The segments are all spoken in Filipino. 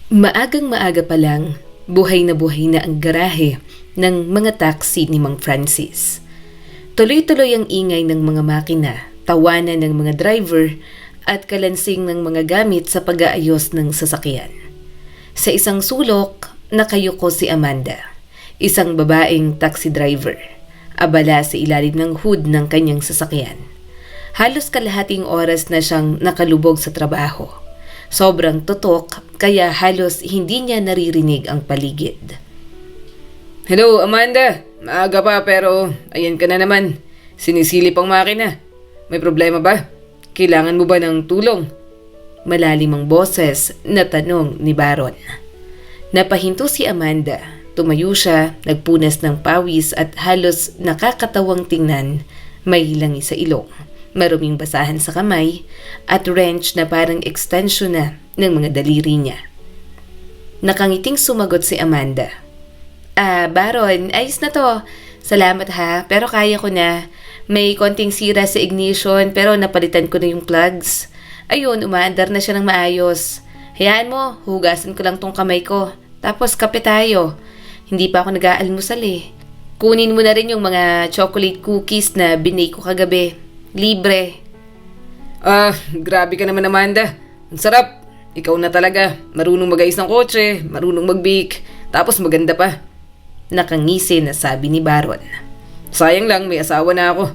Maagang-maaga pa lang, buhay na ang garahe ng mga taxi ni Mang Francis. Tuloy-tuloy ang ingay ng mga makina, tawanan ng mga driver at kalansing ng mga gamit sa pag-aayos ng sasakyan. Sa isang sulok, nakayuko si Amanda, isang babaeng taxi driver, abala sa ilalim ng hood ng kanyang sasakyan. Halos kalahating oras na siyang nakalubog sa trabaho. Sobrang tutok kaya halos hindi niya naririnig ang paligid. Hello, Amanda. Maaga pa pero ayan ka na naman. Sinisilip ang makina. May problema ba? Kailangan mo ba ng tulong? Malalim ang boses na tanong ni Baron. Napahinto si Amanda. Tumayo siya, nagpunas ng pawis at halos nakakatawang tingnan. May langi sa ilong, maruming basahan sa kamay at wrench na parang extension na ng mga daliri niya. Nakangiting sumagot si Amanda. Baron, ayos na to. Salamat ha, pero kaya ko na. May konting sira sa ignition pero napalitan ko na yung plugs. Ayun, umaandar na siya ng maayos. Hayaan mo, hugasan ko lang tong kamay ko. Tapos kape tayo. Hindi pa ako nag-aalmusal eh. Kunin mo na rin yung mga chocolate cookies na binake ko kagabi. Libre. Grabe ka naman, Amanda. Ang sarap. Ikaw na talaga. Marunong mag-ayos ng kotse, marunong mag-bake, tapos maganda pa. Nakangisi na sabi ni Baron. Sayang lang, may asawa na ako.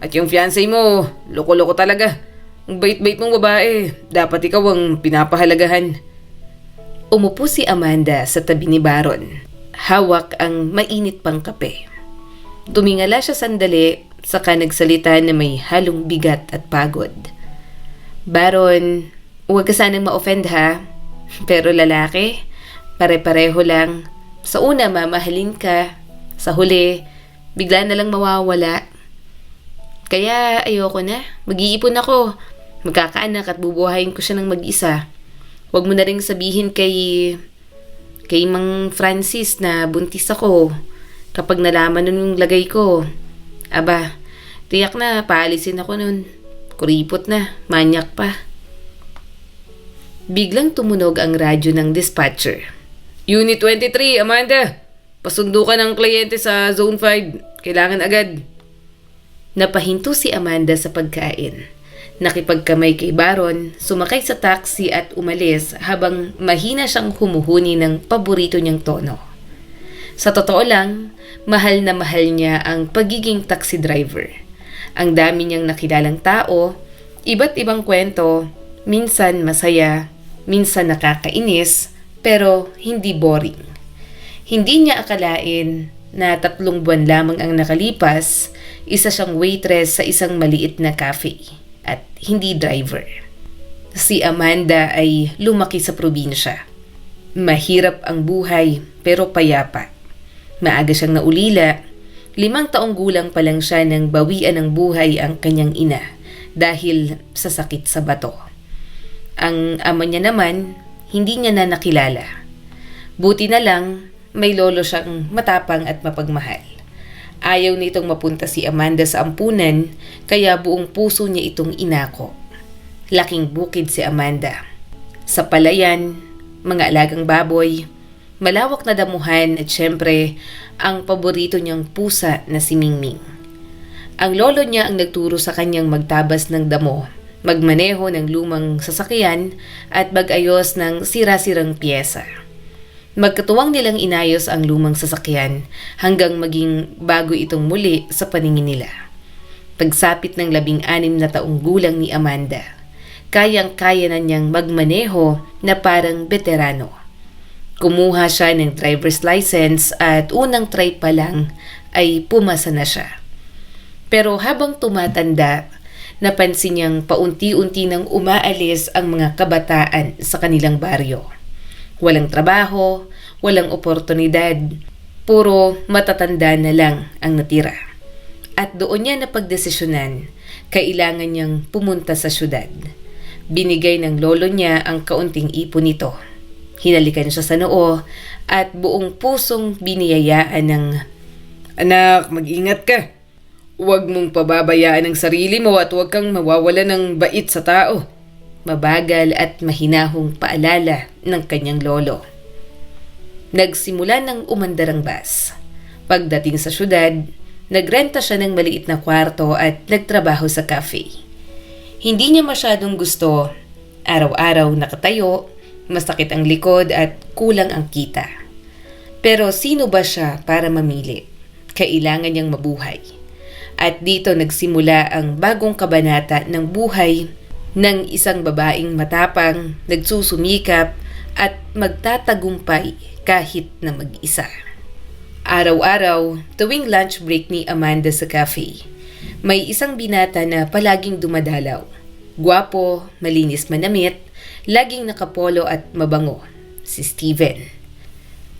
At yung fiancé mo, loko-loko talaga. Ang bait-bait mong babae. Dapat ikaw ang pinapahalagahan. Umupo si Amanda sa tabi ni Baron. Hawak ang mainit pang kape. Tumingala siya sandali, saka nagsalita na may halong bigat at pagod. Baron, huwag ka sanang ma-offend ha. Pero lalaki, pare-pareho lang. Sa una, mamahalin ka. Sa huli, bigla na lang mawawala. Kaya ayoko na. Mag-iipon ako. Magkakaanak at bubuhayin ko siya ng mag-isa. Huwag mo na ring sabihin kay Mang Francis na buntis ako. Kapag nalaman nun yung lagay ko. Aba, tiyak na paalisin ako nun. Kuripot na, manyak pa. Biglang tumunog ang radyo ng dispatcher. Unit 23, Amanda. Pasundo ka ng kliyente sa Zone 5. Kailangan agad. Napahinto si Amanda sa pagkain. Nakipagkamay kay Baron, sumakay sa taxi at umalis habang mahina siyang humuhuni ng paborito niyang tono. Sa totoo lang, mahal na mahal niya ang pagiging taxi driver. Ang dami niyang nakilalang tao, iba't ibang kwento, minsan masaya, minsan nakakainis, pero hindi boring. Hindi niya akalain na 3 buwan lamang ang nakalipas, isa siyang waitress sa isang maliit na cafe at hindi driver. Si Amanda ay lumaki sa probinsya. Mahirap ang buhay pero payapa. Maaga siyang naulila. 5 taong gulang pa lang siya nang bawian ng buhay ang kanyang ina dahil sa sakit sa bato. Ang ama niya naman, hindi niya na nakilala. Buti na lang, may lolo siyang matapang at mapagmahal. Ayaw nitong mapunta si Amanda sa ampunan, kaya buong puso niya itong inako. Laking bukid si Amanda. Sa palayan, mga alagang baboy, malawak na damuhan at syempre, ang paborito niyang pusa na si Mingming. Ang lolo niya ang nagturo sa kanyang magtabas ng damo, magmaneho ng lumang sasakyan at mag-ayos ng sira-sirang piyesa. Magkatuwang nilang inayos ang lumang sasakyan hanggang maging bago itong muli sa paningin nila. Pagsapit ng 16 na taong gulang ni Amanda, kayang-kaya na niyang magmaneho na parang veterano. Kumuha siya ng driver's license at unang try pa lang ay pumasa na siya. Pero habang tumatanda, napansin niyang paunti-unti nang umaalis ang mga kabataan sa kanilang baryo. Walang trabaho, walang oportunidad, puro matatanda na lang ang natira. At doon niya napagdesisyonan, kailangan niyang pumunta sa syudad. Binigay ng lolo niya ang kaunting ipon nito. Hinalikan siya sa noo at buong pusong biniyayaan ng, Anak, mag-ingat ka. Huwag mong pababayaan ang sarili mo at huwag kang mawawala ng bait sa tao. mabagal at mahinahong paalala ng kanyang lolo. Nagsimula ng umandar ang bus. Pagdating sa syudad, nagrenta siya ng maliit na kwarto at nagtrabaho sa cafe. Hindi niya masyadong gusto, araw-araw nakatayo, masakit ang likod at kulang ang kita. Pero sino ba siya para mamili? Kailangan niyang mabuhay. At dito nagsimula ang bagong kabanata ng buhay ng isang babaeng matapang, nagsusumikap at magtatagumpay kahit na mag-isa. Araw-araw, tuwing lunch break ni Amanda sa cafe, may isang binata na palaging dumadalaw. Gwapo, malinis manamit, laging nakapolo at mabango, si Steven.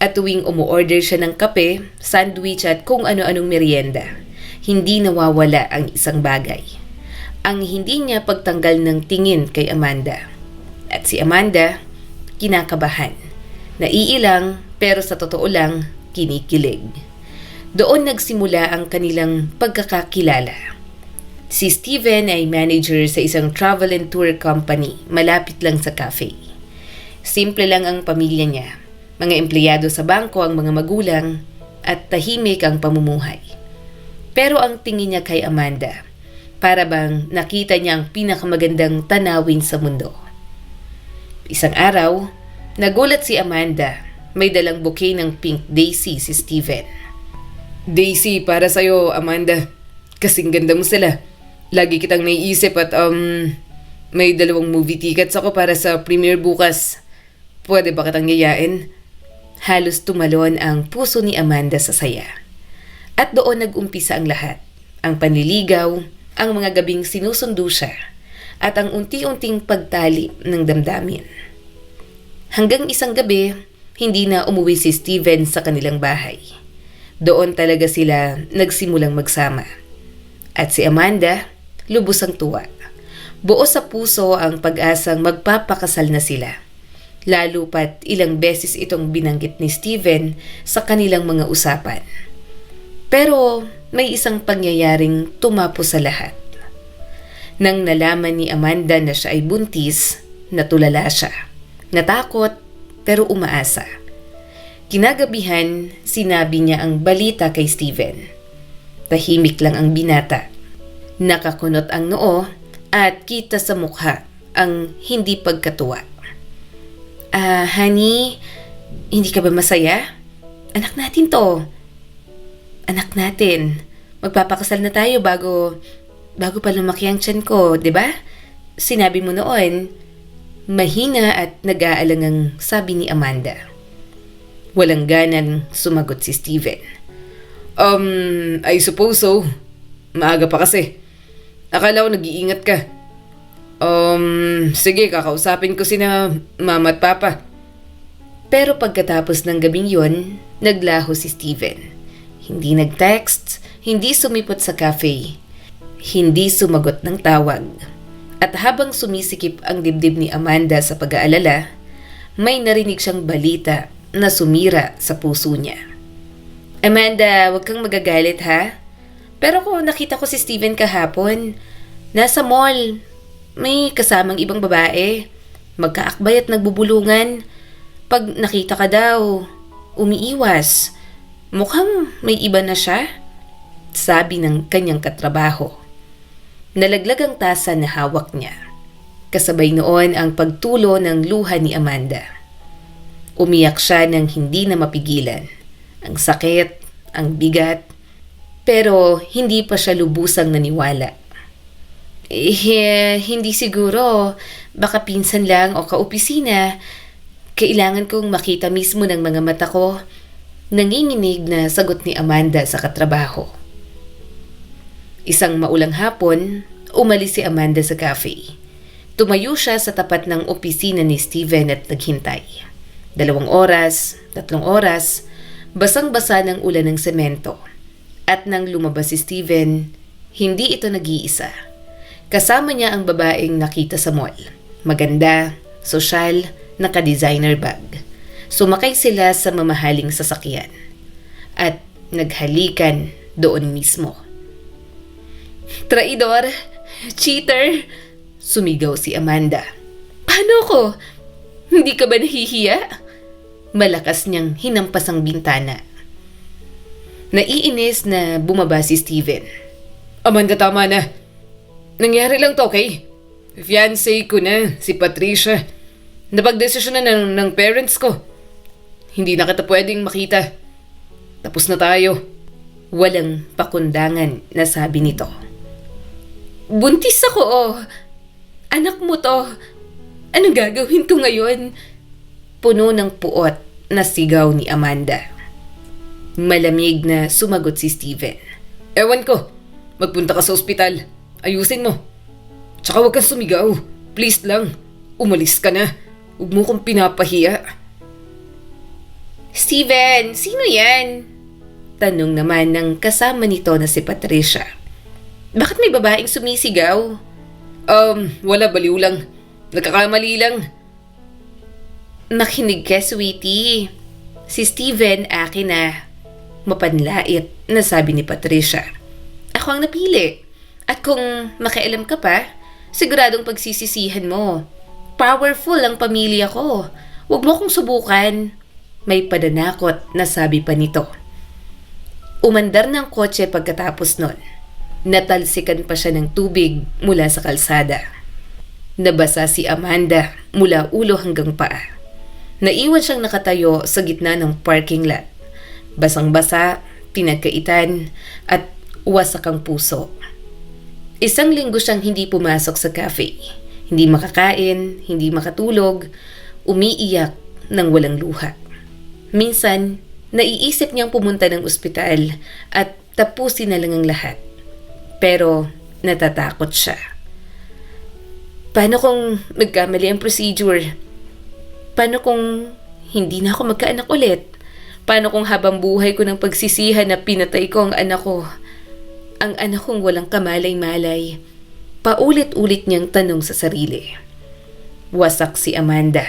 At tuwing umuorder siya ng kape, sandwich at kung ano-anong merienda, hindi nawawala ang isang bagay. Ang hindi niya pagtanggal ng tingin kay Amanda. At si Amanda, kinakabahan. Naiilang pero sa totoo lang, kinikilig. Doon nagsimula ang kanilang pagkakakilala. Si Steven ay manager sa isang travel and tour company malapit lang sa cafe. Simple lang ang pamilya niya. Mga empleyado sa bangko ang mga magulang at tahimik ang pamumuhay. Pero ang tingin niya kay Amanda, para bang nakita niya ang pinakamagandang tanawin sa mundo. Isang araw, nagulat si Amanda. May dalang bouquet ng pink daisy si Steven. Daisy, para sa'yo, Amanda. Kasing ganda mo sila. Lagi kitang naiisip at may 2 movie tickets ako para sa premiere bukas. Pwede ba kitang yayain? Halos tumalon ang puso ni Amanda sa saya. At doon nag-umpisa ang lahat. Ang panliligaw, ang mga gabing sinusundo siya, at ang unti-unting pagtali ng damdamin. Hanggang isang gabi, hindi na umuwi si Steven sa kanilang bahay. Doon talaga sila nagsimulang magsama. At si Amanda, lubos ang tuwa. Buo sa puso ang pag-asang magpapakasal na sila. Lalo pat ilang beses itong binanggit ni Steven sa kanilang mga usapan. Pero may isang pangyayaring tumapo sa lahat. Nang nalaman ni Amanda na siya ay buntis, natulala siya. Natakot pero umaasa. Kinagabihan, sinabi niya ang balita kay Steven. Tahimik lang ang binata. Nakakunot ang noo at kita sa mukha ang hindi pagkatuwa. Honey, hindi ka ba masaya? Anak natin to. Anak natin. Magpapakasal na tayo bago pa lumaki ang tiyan ko, di ba? Sinabi mo noon. Mahina at nag-aalangang sabi ni Amanda. Walang ganan sumagot si Steven. I suppose so. Maaga pa kasi. Akala ko nag-iingat ka. Sige, kakausapin ko sina mama at papa. Pero pagkatapos ng gabing yon, naglaho si Steven. Hindi nag-text, hindi sumipot sa cafe, hindi sumagot ng tawag. At habang sumisikip ang dibdib ni Amanda sa pag-aalala, may narinig siyang balita na sumira sa puso niya. Amanda, huwag kang magagalit ha? Pero kung nakita ko si Steven kahapon, nasa mall, may kasamang ibang babae, magkaakbay at nagbubulungan. Pag nakita ka daw, umiiwas. Mukhang may iba na siya, sabi ng kanyang katrabaho. Nalaglag ang tasa na hawak niya. Kasabay noon ang pagtulo ng luha ni Amanda. Umiyak siya ng hindi na mapigilan. Ang sakit, ang bigat, pero hindi pa siya lubusang naniwala. Hindi siguro. Baka pinsan lang o kaopisina. Kailangan kong makita mismo ng mga mata ko. Nanginginig na sagot ni Amanda sa katrabaho. Isang maulang hapon, umalis si Amanda sa cafe. Tumayo siya sa tapat ng opisina ni Steven at naghintay. 2 oras, 3 oras, basang-basa ng ulan ng semento. At nang lumabas si Steven, hindi ito nag-iisa. Kasama niya ang babaeng nakita sa mall. Maganda, sosyal, naka-designer bag. Sumakay sila sa mamahaling sasakyan at naghalikan doon mismo. Traidor! Cheater! Sumigaw si Amanda. Paano ko? Hindi ka ba nahihiya? Malakas niyang hinampas ang bintana. Naiinis na bumaba si Steven. Amanda, tama na. Nangyari lang to, okay? Fiancé ko na, si Patricia. Napagdesisyon na ng parents ko. Hindi na kita pwedeng makita. Tapos na tayo. Walang pakundangan na sabi nito. Buntis ako, oh. Anak mo to. Anong gagawin ko ngayon? Puno ng puot na sigaw ni Amanda. Malamig na sumagot si Steven. Ewan ko. Magpunta ka sa ospital. Ayusin mo. Tsaka huwag kang sumigaw. Please lang. Umalis ka na. Huwag mo kong pinapahiya. Steven, sino yan? Tanong naman ng kasama nito na si Patricia. Bakit may babaeng sumisigaw? Wala, baliw lang. Nagkakamali lang. Makinig ka, sweetie. Si Steven akin na. Mapanlait na sabi ni Patricia. Ako ang napili. At kung makialam ka pa, siguradong pagsisisihan mo. Powerful ang pamilya ko. Huwag mo kong subukan. May padanakot na sabi pa nito. Umandar ng kotse pagkatapos nun. Natalsikan pa siya ng tubig mula sa kalsada. Nabasa si Amanda mula ulo hanggang paa. Naiwan siyang nakatayo sa gitna ng parking lot. Basang-basa, pinagkaitan, at wasak ang puso. Isang linggo siyang hindi pumasok sa cafe. Hindi makakain, hindi makatulog, umiiyak ng walang luha. Minsan, naiisip niyang pumunta ng ospital at tapusin na lang ang lahat. Pero natatakot siya. Paano kung nagkamali ang procedure? Paano kung hindi na ako magkaanak ulit? Paano kung habang buhay ko ng pagsisihan na pinatay ko ang anak ko? Ang anak kong walang kamalay-malay. Paulit-ulit niyang tanong sa sarili. Wasak si Amanda.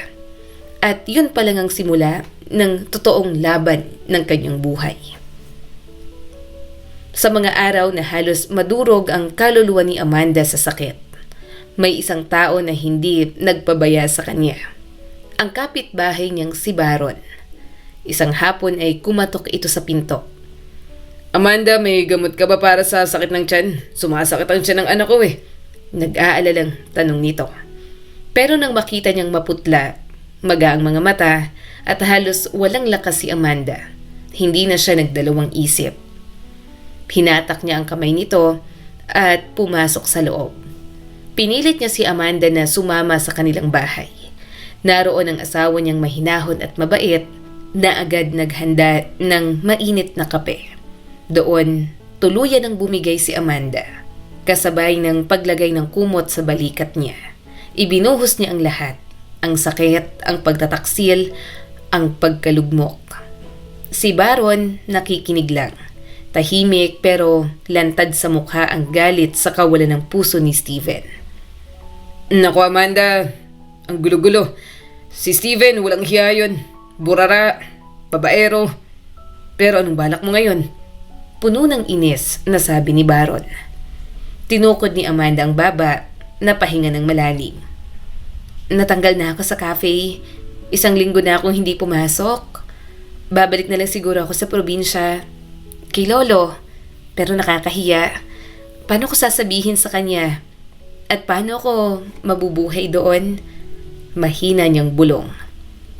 At yun pa lang ang simula ng totoong laban ng kanyang buhay. Sa mga araw na halos madurog ang kaluluwa ni Amanda sa sakit, may isang tao na hindi nagpabaya sa kanya. Ang kapitbahay niyang si Baron. Isang hapon ay kumatok ito sa pinto. Amanda, may gamot ka ba para sa sakit ng tiyan? Sumasakit ang tiyan ng anak ko eh. Nag-aalalang tanong nito. Pero nang makita niyang maputla, maga ang mga mata at halos walang lakas si Amanda, hindi na siya nagdalawang isip. Hinatak niya ang kamay nito at pumasok sa loob. Pinilit niya si Amanda na sumama sa kanilang bahay. Naroon ang asawa niyang mahinahon at mabait na agad naghanda ng mainit na kape. Doon, tuluyan ang bumigay si Amanda, kasabay ng paglagay ng kumot sa balikat niya. Ibinuhos niya ang lahat, ang sakit, ang pagtataksil, ang pagkalugmok. Si Baron nakikinig lang, tahimik pero lantad sa mukha ang galit sa kawalan ng puso ni Steven. Naku Amanda, ang gulo-gulo. Si Steven walang hiya yun. Burara, babaero. Pero anong balak mo ngayon? Puno ng inis na sabi ni Baron. Tinukod ni Amanda ang baba na pahinga ng malalim. Natanggal na ako sa cafe. 1 linggo na akong hindi pumasok. Babalik na lang siguro ako sa probinsya. Kay Lolo. Pero nakakahiya. Paano ko sasabihin sa kanya? At paano ako mabubuhay doon? Mahina niyang bulong.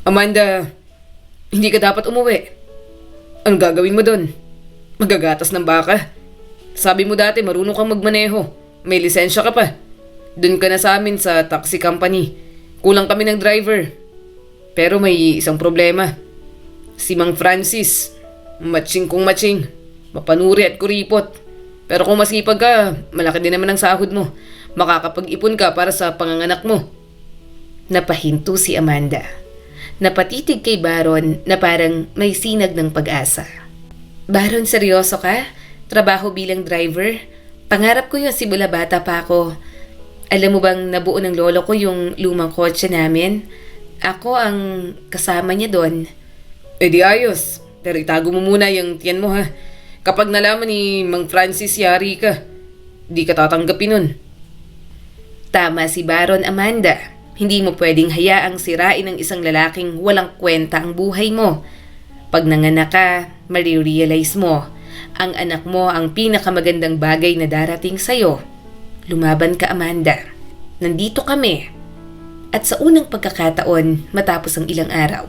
Amanda, hindi ka dapat umuwi. Anong gagawin mo doon? Magagatas ng baka? Sabi mo dati marunong kang magmaneho. May lisensya ka pa. Doon ka na sa amin sa taxi company. Kulang kami ng driver. Pero may isang problema. Si Mang Francis, matching kung matching. Mapanuri at kuripot. Pero kung masipag ka, malaki din naman ang sahod mo. Makakapag-ipon ka para sa panganganak mo. Napahinto si Amanda. Napatitig kay Baron na parang may sinag ng pag-asa. Baron, seryoso ka? Trabaho bilang driver? Pangarap ko yun simula bata pa ako. Alam mo bang nabuo ng lolo ko yung lumang kotse namin? Ako ang kasama niya doon. Eh di ayos. Pero itago mo muna yung tiyan mo ha. Kapag nalaman ni Mang Francis yari ka, di ka tatanggapin nun. Tama si Baron, Amanda. Hindi mo pwedeng hayaang sirain ng isang lalaking walang kwenta ang buhay mo. Pag nanganak ka, marirealize mo, ang anak mo ang pinakamagandang bagay na darating sa'yo. Lumaban ka, Amanda. Nandito kami. At sa unang pagkakataon, matapos ang ilang araw,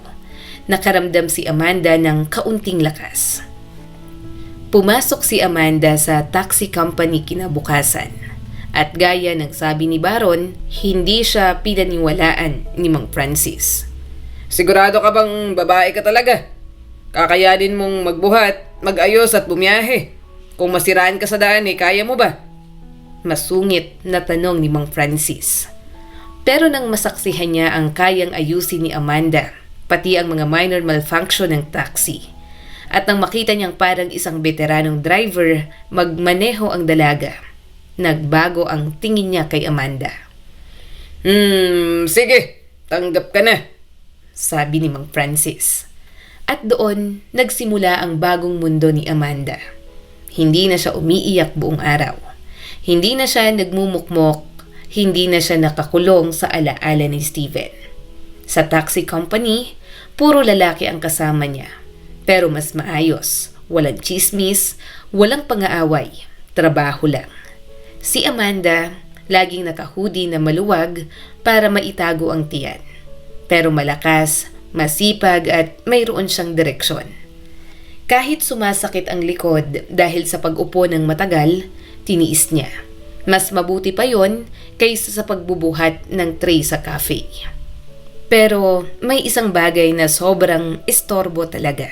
nakaramdam si Amanda ng kaunting lakas. Pumasok si Amanda sa taxi company kinabukasan. At gaya ng sabi ni Baron, hindi siya pinaniwalaan ni Mang Francis. Sigurado ka bang babae ka talaga? Kakayanin mong magbuhat, mag-ayos at bumiyahe. Kung masiraan ka sa daan kaya mo ba? Masungit na tanong ni Mang Francis. Pero nang masaksihan niya ang kayang ayusin ni Amanda, pati ang mga minor malfunction ng taxi, at nang makita niyang parang isang veteranong driver magmaneho ang dalaga, nagbago ang tingin niya kay Amanda. Sige, tanggap ka na, sabi ni Mang Francis. At doon, nagsimula ang bagong mundo ni Amanda. Hindi na siya umiiyak buong araw. Hindi na siya nagmumukmok. Hindi na siya nakakulong sa alaala ni Steven. Sa taxi company, puro lalaki ang kasama niya. Pero mas maayos. Walang chismis, walang pang-aaway. Trabaho lang. Si Amanda, laging naka-hoodie na maluwag para maitago ang tiyan. Pero malakas, masipag at mayroon siyang direksyon. Kahit sumasakit ang likod dahil sa pag-upo ng matagal, tiniis niya. Mas mabuti pa yon kaysa sa pagbubuhat ng tray sa cafe. Pero may isang bagay na sobrang istorbo talaga.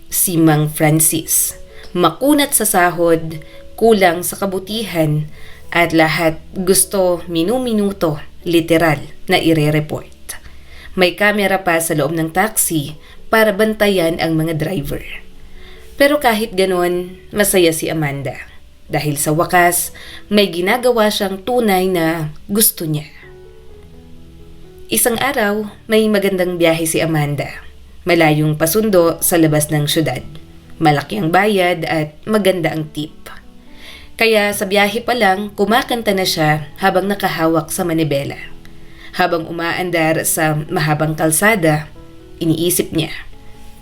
Si Mang Francis. Makunat sa sahod, kulang sa kabutihan, at lahat gusto minu-minuto, literal, na ire-report. May kamera pa sa loob ng taxi para bantayan ang mga driver. Pero kahit ganon, masaya si Amanda. Dahil sa wakas, may ginagawa siyang tunay na gusto niya. Isang araw, may magandang biyahe si Amanda. Malayong pasundo sa labas ng syudad. Malaki ang bayad at maganda ang tip. Kaya sa biyahe pa lang, kumakanta na siya habang nakahawak sa manibela. Habang umaandar sa mahabang kalsada, iniisip niya,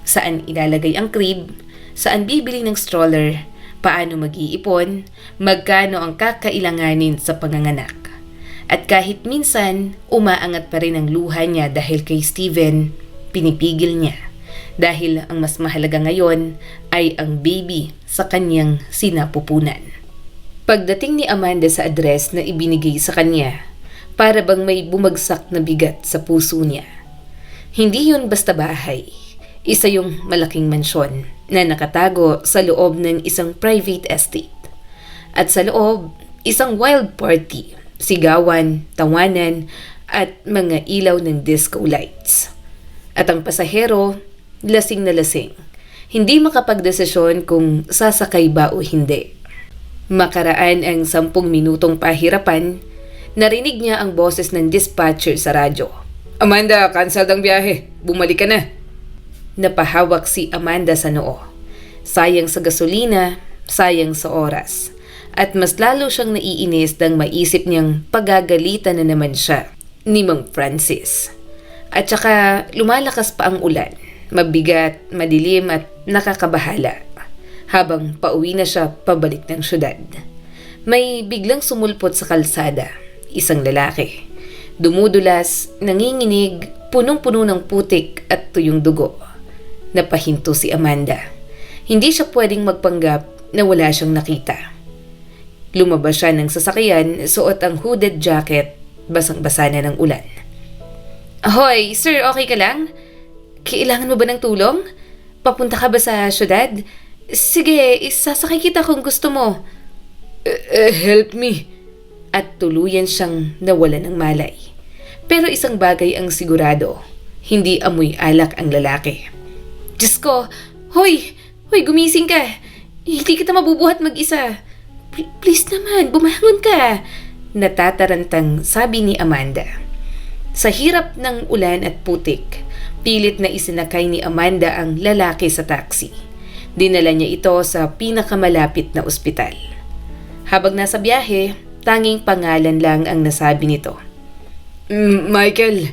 saan ilalagay ang crib, saan bibili ng stroller, paano mag-iipon, magkano ang kakailanganin sa panganganak. At kahit minsan, umaangat pa rin ang luha niya dahil kay Steven, pinipigil niya. Dahil ang mas mahalaga ngayon ay ang baby sa kanyang sinapupunan. Pagdating ni Amanda sa address na ibinigay sa kanya, para bang may bumagsak na bigat sa puso niya. Hindi yun basta bahay. Isa yung malaking mansyon na nakatago sa loob ng isang private estate. At sa loob, isang wild party, sigawan, tawanan, at mga ilaw ng disco lights. At ang pasahero, lasing na lasing. Hindi makapagdesisyon kung sasakay ba o hindi. Makaraan ang 10 minutong pahirapan, narinig niya ang boses ng dispatcher sa radyo. Amanda, cancel ang biyahe. Bumalik ka na. Napahawak si Amanda sa noo. Sayang sa gasolina, sayang sa oras. At mas lalo siyang naiinis nang maisip niyang pagagalitan na naman siya ni Mang Francis. At saka lumalakas pa ang ulan. Mabigat, madilim at nakakabahala. Habang pauwi na siya pabalik ng syudad. May biglang sumulpot sa kalsada. Isang lalaki. Dumudulas, nanginginig, punong-puno ng putik at tuyong dugo. Napahinto si Amanda. Hindi siya pwedeng magpanggap na wala siyang nakita. Lumabas siya ng sasakyan, suot ang hooded jacket, basang-basa na ng ulan. Ahoy, sir, okay ka lang? Kailangan mo ba ng tulong? Papunta ka ba sa syudad? Sige, isasakay kita kung gusto mo. Help me. At tuluyan siyang nawala ng malay. Pero isang bagay ang sigurado, hindi amoy alak ang lalaki. Diyos ko, hoy, gumising ka. Hindi kita mabubuhat mag-isa. Please naman, bumangon ka. Natatarantang sabi ni Amanda. Sa hirap ng ulan at putik, pilit na isinakay ni Amanda ang lalaki sa taxi. Dinala niya ito sa pinakamalapit na ospital. Habang nasa biyahe, tanging pangalan lang ang nasabi nito. Michael,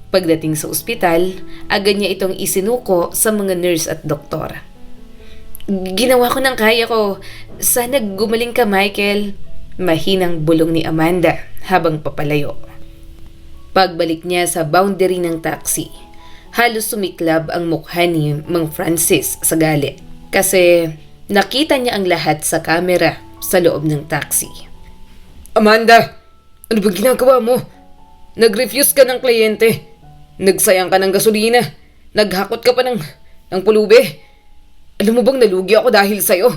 Pagdating sa ospital, agad niya itong isinuko sa mga nurse at doktor. Ginawa ko ng kaya ko. Sana gumaling ka, Michael. Mahinang bulong ni Amanda habang papalayo. Pagbalik niya sa boundary ng taxi, halos sumiklab ang mukha ni Mang Francis sa galit kasi nakita niya ang lahat sa kamera sa loob ng taxi. Amanda, ano bang ginagawa mo? Nag-refuse ka ng kliyente. Nagsayang ka ng gasolina. Naghakot ka pa ng pulube. Alam mo bang nalugi ako dahil sa'yo?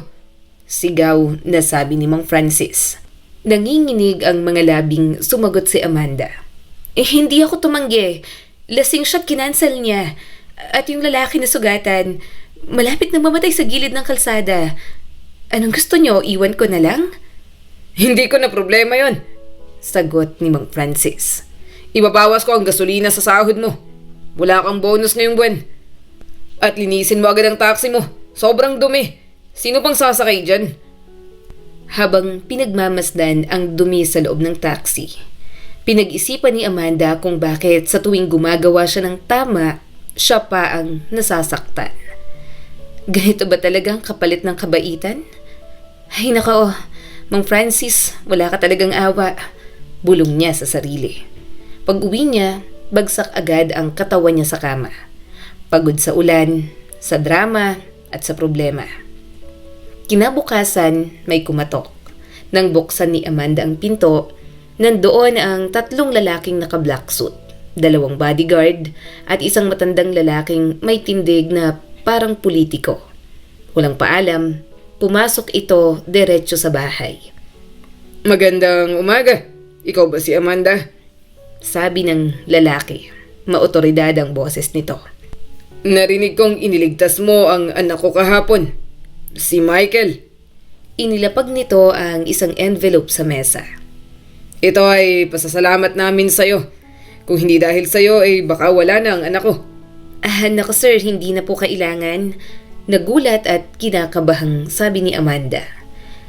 Sigaw na sabi ni Mang Francis. Nanginginig ang mga labing sumagot si Amanda. Hindi ako tumanggi. Lasing siya't kinansel niya. At yung lalaki na sugatan, malapit na mamatay sa gilid ng kalsada. Anong gusto niyo? Iwan ko na lang? Hindi ko na problema yon. Sagot ni Mang Francis. Ibabawas ko ang gasolina sa sahod mo. Wala kang bonus ngayong buwan. At linisin mo agad ang taxi mo. Sobrang dumi. Sino pang sasakay dyan? Habang pinagmamasdan ang dumi sa loob ng taxi, pinag-isipan ni Amanda kung bakit sa tuwing gumagawa siya ng tama, siya pa ang nasasaktan. Ganito ba talagang kapalit ng kabaitan? Ay nako, Mang Francis, wala ka talagang awa. Bulong niya sa sarili. Pag-uwi niya, bagsak agad ang katawan niya sa kama. Pagod sa ulan, sa drama, at sa problema. Kinabukasan, may kumatok. Nang buksan ni Amanda ang pinto, nandoon ang 3 lalaking naka-black suit, 2 bodyguard, at isang matandang lalaking may tindig na parang politiko. Walang paalam, pumasok ito diretso sa bahay. Magandang umaga. Ikaw ba si Amanda? Sabi ng lalaki. Maotoridad ang boses nito. Narinig kong iniligtas mo ang anak ko kahapon. Si Michael. Inilapag nito ang isang envelope sa mesa. Ito ay pasasalamat namin sa'yo. Kung hindi dahil sa'yo ay baka wala na ang anak ko. Naku sir, hindi na po kailangan. Nagulat at kinakabahang sabi ni Amanda.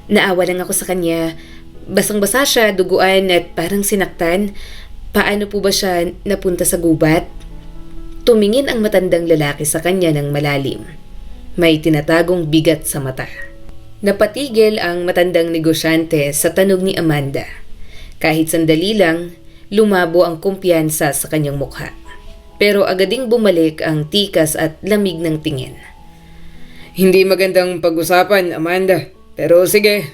Naawa lang ako sa kanya. Basang-basa siya, duguan at parang sinaktan. Paano po ba siya napunta sa gubat? Tumingin ang matandang lalaki sa kanya ng malalim. May tinatagong bigat sa mata. Napatigil ang matandang negosyante sa tanong ni Amanda. Kahit sandali lang, lumabo ang kumpiyansa sa kanyang mukha. Pero agading bumalik ang tikas at lamig ng tingin. Hindi magandang pag-usapan, Amanda. Pero sige,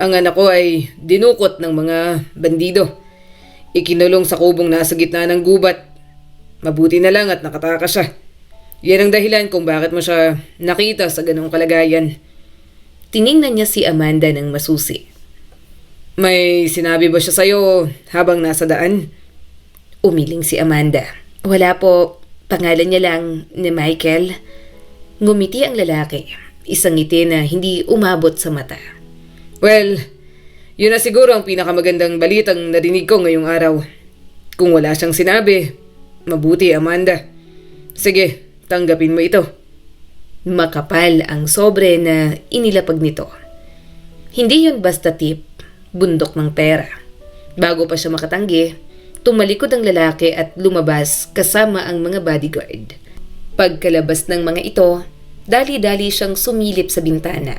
ang anak ko ay dinukot ng mga bandido. Ikinulong sa kubong nasa gitna ng gubat. Mabuti na lang at nakatakas siya. Yan ang dahilan kung bakit mo siya nakita sa ganong kalagayan. Tiningnan niya si Amanda ng masusi. May sinabi ba siya sa'yo habang nasa daan? Umiling si Amanda. Wala po, pangalan niya lang ni Michael. Ngumiti ang lalaki, isang ngiti na hindi umabot sa mata. Well, yun na siguro ang pinakamagandang balitang narinig ko ngayong araw. Kung wala siyang sinabi, mabuti Amanda. Sige, tanggapin mo ito. Makapal ang sobre na inilapag nito. Hindi yun basta tip, bundok ng pera. Bago pa siya makatanggi, tumalikod ang lalaki at lumabas kasama ang mga bodyguard. Pagkalabas ng mga ito, dali-dali siyang sumilip sa bintana.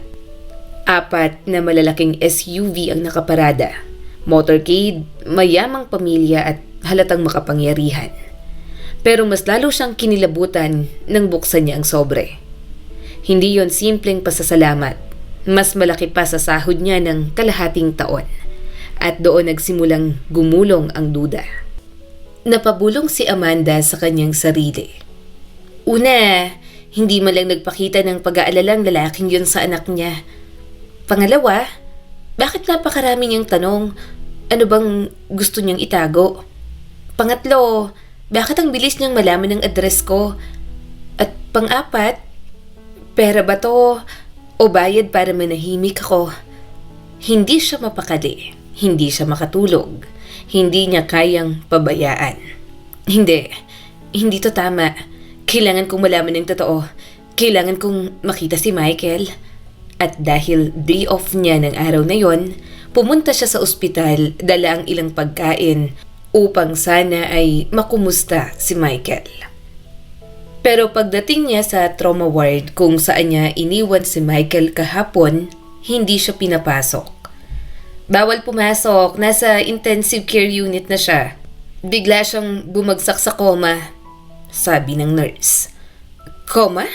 4 na malalaking SUV ang nakaparada. Motorcade, mayamang pamilya at halatang makapangyarihan. Pero mas lalo siyang kinilabutan nang buksan niya ang sobre. Hindi yon simpleng pasasalamat. Mas malaki pa sa sahod niya ng kalahating taon. At doon nagsimulang gumulong ang duda. Napabulong si Amanda sa kanyang sarili. Una, hindi man lang nagpakita ng pag-aalalang lalaking yun sa anak niya. Pangalawa, bakit napakarami niyang tanong? Ano bang gusto niyang itago? Pangatlo, bakit ang bilis niyang malaman ng address ko? At pang-4, pera ba to o bayad para manahimik ako? Hindi siya mapakali, hindi siya makatulog, hindi niya kayang pabayaan. Hindi to tama. Kailangan kong malaman ng totoo. Kailangan kong makita si Michael. At dahil day off niya ng araw na yon, pumunta siya sa ospital, dala ang ilang pagkain upang sana ay makumusta si Michael. Pero pagdating niya sa trauma ward kung saan niya iniwan si Michael kahapon, hindi siya pinapasok. Bawal pumasok, nasa intensive care unit na siya. Bigla siyang bumagsak sa coma, sabi ng nurse. Coma?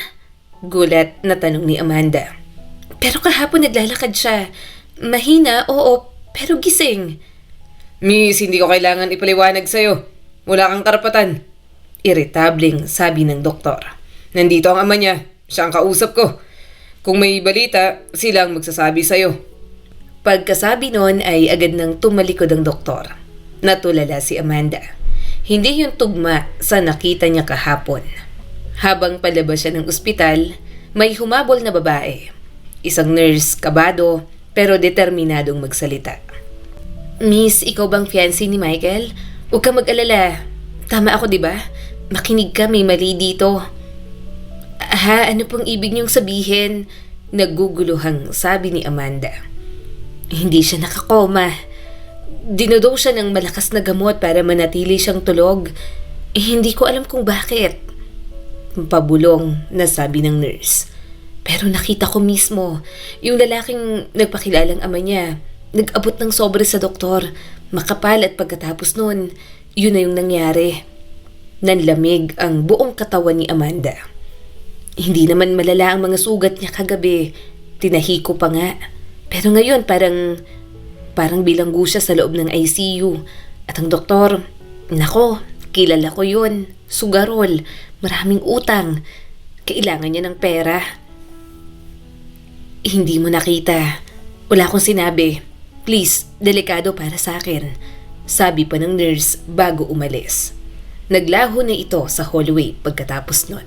Gulat na tanong ni Amanda. Pero kahapon naglalakad siya. Mahina, oo, pero gising. Miss, hindi ko kailangan ipaliwanag sa'yo. Wala kang karapatan. Irritableng sabi ng doktor. Nandito ang ama niya. Siya ang kausap ko. Kung may balita, sila ang magsasabi sa'yo. Pagkasabi nun ay agad nang tumalikod ang doktor. Natulala si Amanda. Hindi yung tugma sa nakita niya kahapon. Habang palabas siya ng ospital, may humabol na babae. Isang nurse, kabado, pero determinadong magsalita. Miss, ikaw bang fiancé ni Michael? Huwag kang mag-alala. Tama ako, di ba? Makinig ka, may mali dito. Ha, ano pong ibig niyong sabihin? Naguguluhang sabi ni Amanda. Hindi siya nakakoma. Dinodow siya ng malakas na gamot para manatili siyang tulog. Hindi ko alam kung bakit. Pabulong na sabi ng nurse. Pero nakita ko mismo, yung lalaking nagpakilalang ama niya, nag-abot ng sobre sa doktor, makapal at pagkatapos nun, yun na yung nangyari. Nanlamig ang buong katawan ni Amanda. Hindi naman malala ang mga sugat niya kagabi. Tinahi ko pa nga. Pero ngayon parang bilanggo siya sa loob ng ICU. At ang doktor, nako, kilala ko yun. Sugarol, maraming utang. Kailangan niya ng pera. Hindi mo nakita. Wala akong sinabi. Please, delikado para sa akin. Sabi pa ng nurse bago umalis. Naglaho na ito sa hallway pagkatapos nun.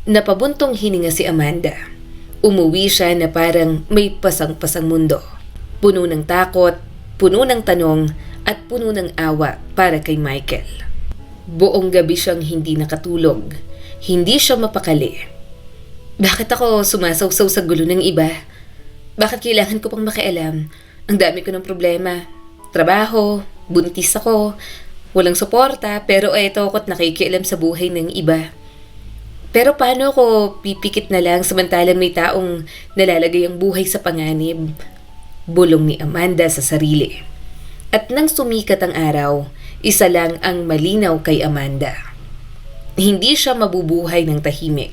Napabuntong hininga si Amanda. Umuwi siya na parang may pasang-pasang mundo. Puno ng takot, puno ng tanong, at puno ng awa para kay Michael. Buong gabi siyang hindi nakatulog. Hindi siya mapakali. Bakit ako sumasawsaw sa gulo ng iba? Bakit kailangan ko pang makialam? Ang dami ko ng problema. Trabaho, buntis ako, walang suporta, pero eto ako't nakikialam sa buhay ng iba. Pero paano ko pipikit na lang samantalang may taong nalalagay ang buhay sa panganib? Bulong ni Amanda sa sarili. At nang sumikat ang araw, isa lang ang malinaw kay Amanda. Hindi siya mabubuhay ng tahimik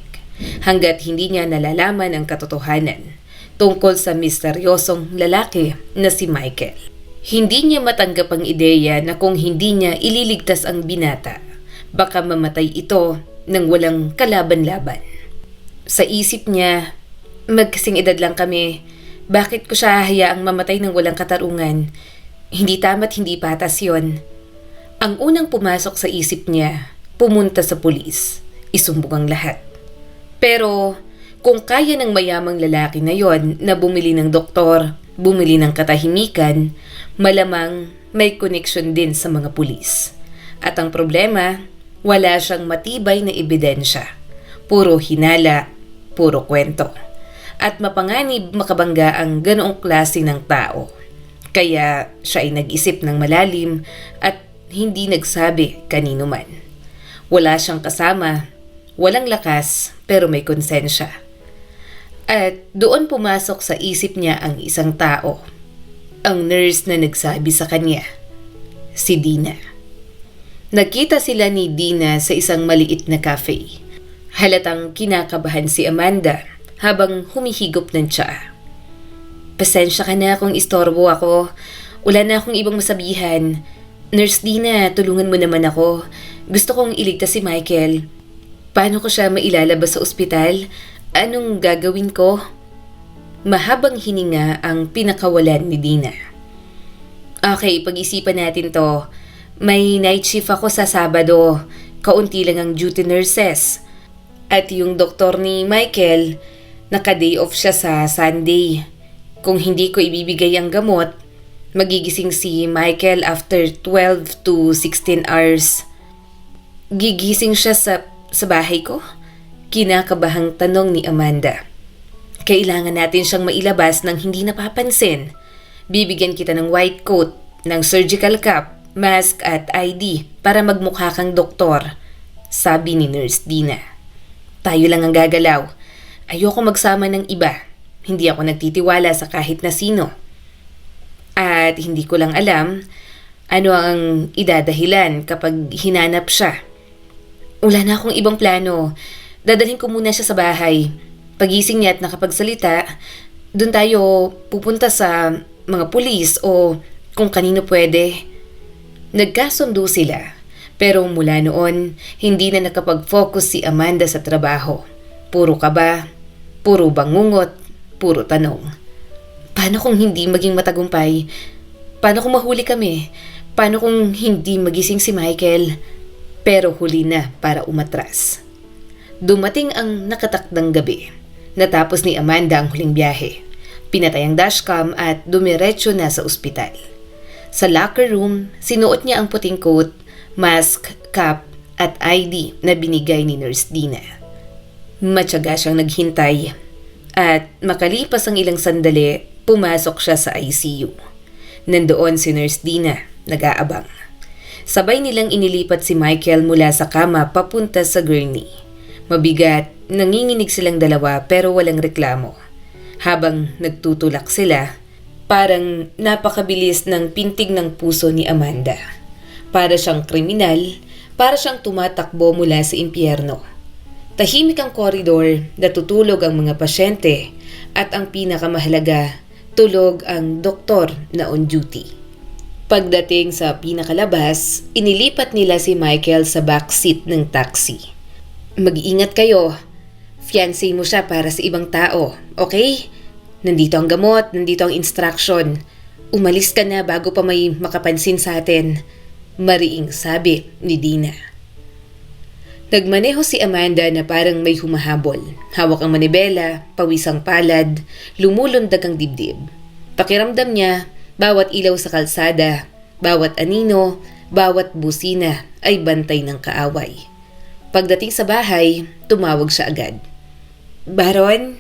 hanggat hindi niya nalalaman ang katotohanan tungkol sa misteryosong lalaki na si Michael. Hindi niya matanggap ang ideya na kung hindi niya ililigtas ang binata, baka mamatay ito nang walang kalaban-laban. Sa isip niya, magkasing edad lang kami, bakit ko siya hayaang mamatay ng walang katarungan? Hindi tama't hindi patas yon. Ang unang pumasok sa isip niya, pumunta sa pulis, isumbong ang lahat. Pero kung kaya ng mayamang lalaki na yon na bumili ng doktor, bumili ng katahimikan, malamang may koneksyon din sa mga pulis. At ang problema, wala siyang matibay na ebidensya. Puro hinala, puro kwento. At mapanganib makabangga ang ganoong klase ng tao. Kaya siya ay nag-isip ng malalim at hindi nagsabi kanino man. Wala siyang kasama, walang lakas, pero may konsensya. At doon pumasok sa isip niya ang isang tao. Ang nurse na nagsabi sa kanya, si Dina. Nagkita sila ni Dina sa isang maliit na cafe. Halatang kinakabahan si Amanda habang humihigop ng tsaa. Pasensya ka na kung istorbo ako. Wala na akong ibang masabihan. Nurse Dina, tulungan mo naman ako. Gusto kong iligtas si Michael. Paano ko siya mailalabas sa ospital? Anong gagawin ko? Mahabang hininga ang pinakawalan ni Dina. Okay, pag-isipan natin to. May night shift ako sa Sabado. Kaunti lang ang duty nurses. At yung doktor ni Michael, naka-day off siya sa Sunday. Kung hindi ko ibibigay ang gamot, magigising si Michael after 12 to 16 hours. Gigising siya sa bahay ko? Kinakabahang tanong ni Amanda. Kailangan natin siyang mailabas nang hindi napapansin. Bibigyan kita ng white coat, ng surgical cap, mask at ID para magmukha kang doktor, sabi ni Nurse Dina. Tayo lang ang gagalaw. Ayoko magsama ng iba. Hindi ako nagtitiwala sa kahit na sino. At hindi ko lang alam ano ang idadahilan kapag hinanap siya. Wala na akong ibang plano. Dadalhin ko muna siya sa bahay. Pagising niya at nakapagsalita, doon tayo pupunta sa mga pulis o kung kanino pwede. Nagkasundo sila, pero mula noon, hindi na nakapag-focus si Amanda sa trabaho. Puro kaba, puro bangungot, puro tanong. Paano kung hindi maging matagumpay? Paano kung mahuli kami? Paano kung hindi magising si Michael? Pero huli na para umatras. Dumating ang nakatakdang gabi. Natapos ni Amanda ang huling biyahe. Pinatay ang dashcam at dumiretso na sa ospital. Sa locker room, sinuot niya ang puting coat, mask, cap at ID na binigay ni Nurse Dina. Matyaga siyang naghintay at makalipas ang ilang sandali, pumasok siya sa ICU. Nandoon si Nurse Dina, nag-aabang. Sabay nilang inilipat si Michael mula sa kama papunta sa gurney. Mabigat, nanginginig silang dalawa pero walang reklamo. Habang nagtutulak sila, parang napakabilis ng pintig ng puso ni Amanda. Para siyang kriminal, para siyang tumatakbo mula sa impyerno. Tahimik ang koridor, natutulog ang mga pasyente, at ang pinakamahalaga, tulog ang doktor na on duty. Pagdating sa pinakalabas, inilipat nila si Michael sa backseat ng taxi. Mag-iingat kayo. Fiancé mo siya para sa ibang tao, okay? Nandito ang gamot, nandito ang instruction. Umalis ka na bago pa may makapansin sa atin, mariing sabi ni Dina. Nagmaneho si Amanda na parang may humahabol. Hawak ang manibela, pawisang palad, lumulundag ang dibdib. Pakiramdam niya, bawat ilaw sa kalsada, bawat anino, bawat busina ay bantay ng kaaway. Pagdating sa bahay, tumawag siya agad. Baron,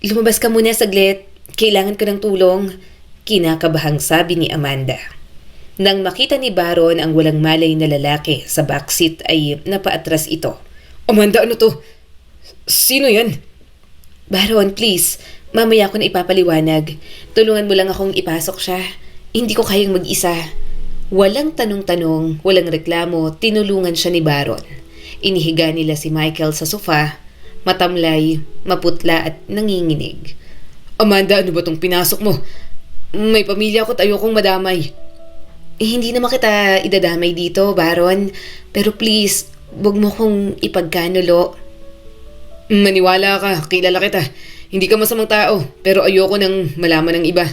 lumabas ka muna saglit. Kailangan ko ng tulong. Kinakabahang sabi ni Amanda. Nang makita ni Baron ang walang malay na lalaki sa backseat ay napaatras ito. Amanda, ano to? Sino yan? Baron, please. Mamaya ko na ipapaliwanag. Tulungan mo lang akong ipasok siya. Hindi ko kayang mag-isa. Walang tanong-tanong, walang reklamo, tinulungan siya ni Baron. Inihiga nila si Michael sa sofa, matamlay, maputla at nanginginig. Amanda, ano ba tong pinasok mo? May pamilya ko at ayokong madamay. Hindi naman kita idadamay dito, Baron. Pero please, wag mo kong ipagkanulo. Maniwala ka, kilala kita. Hindi ka masamang tao, pero ayoko nang malaman ng iba.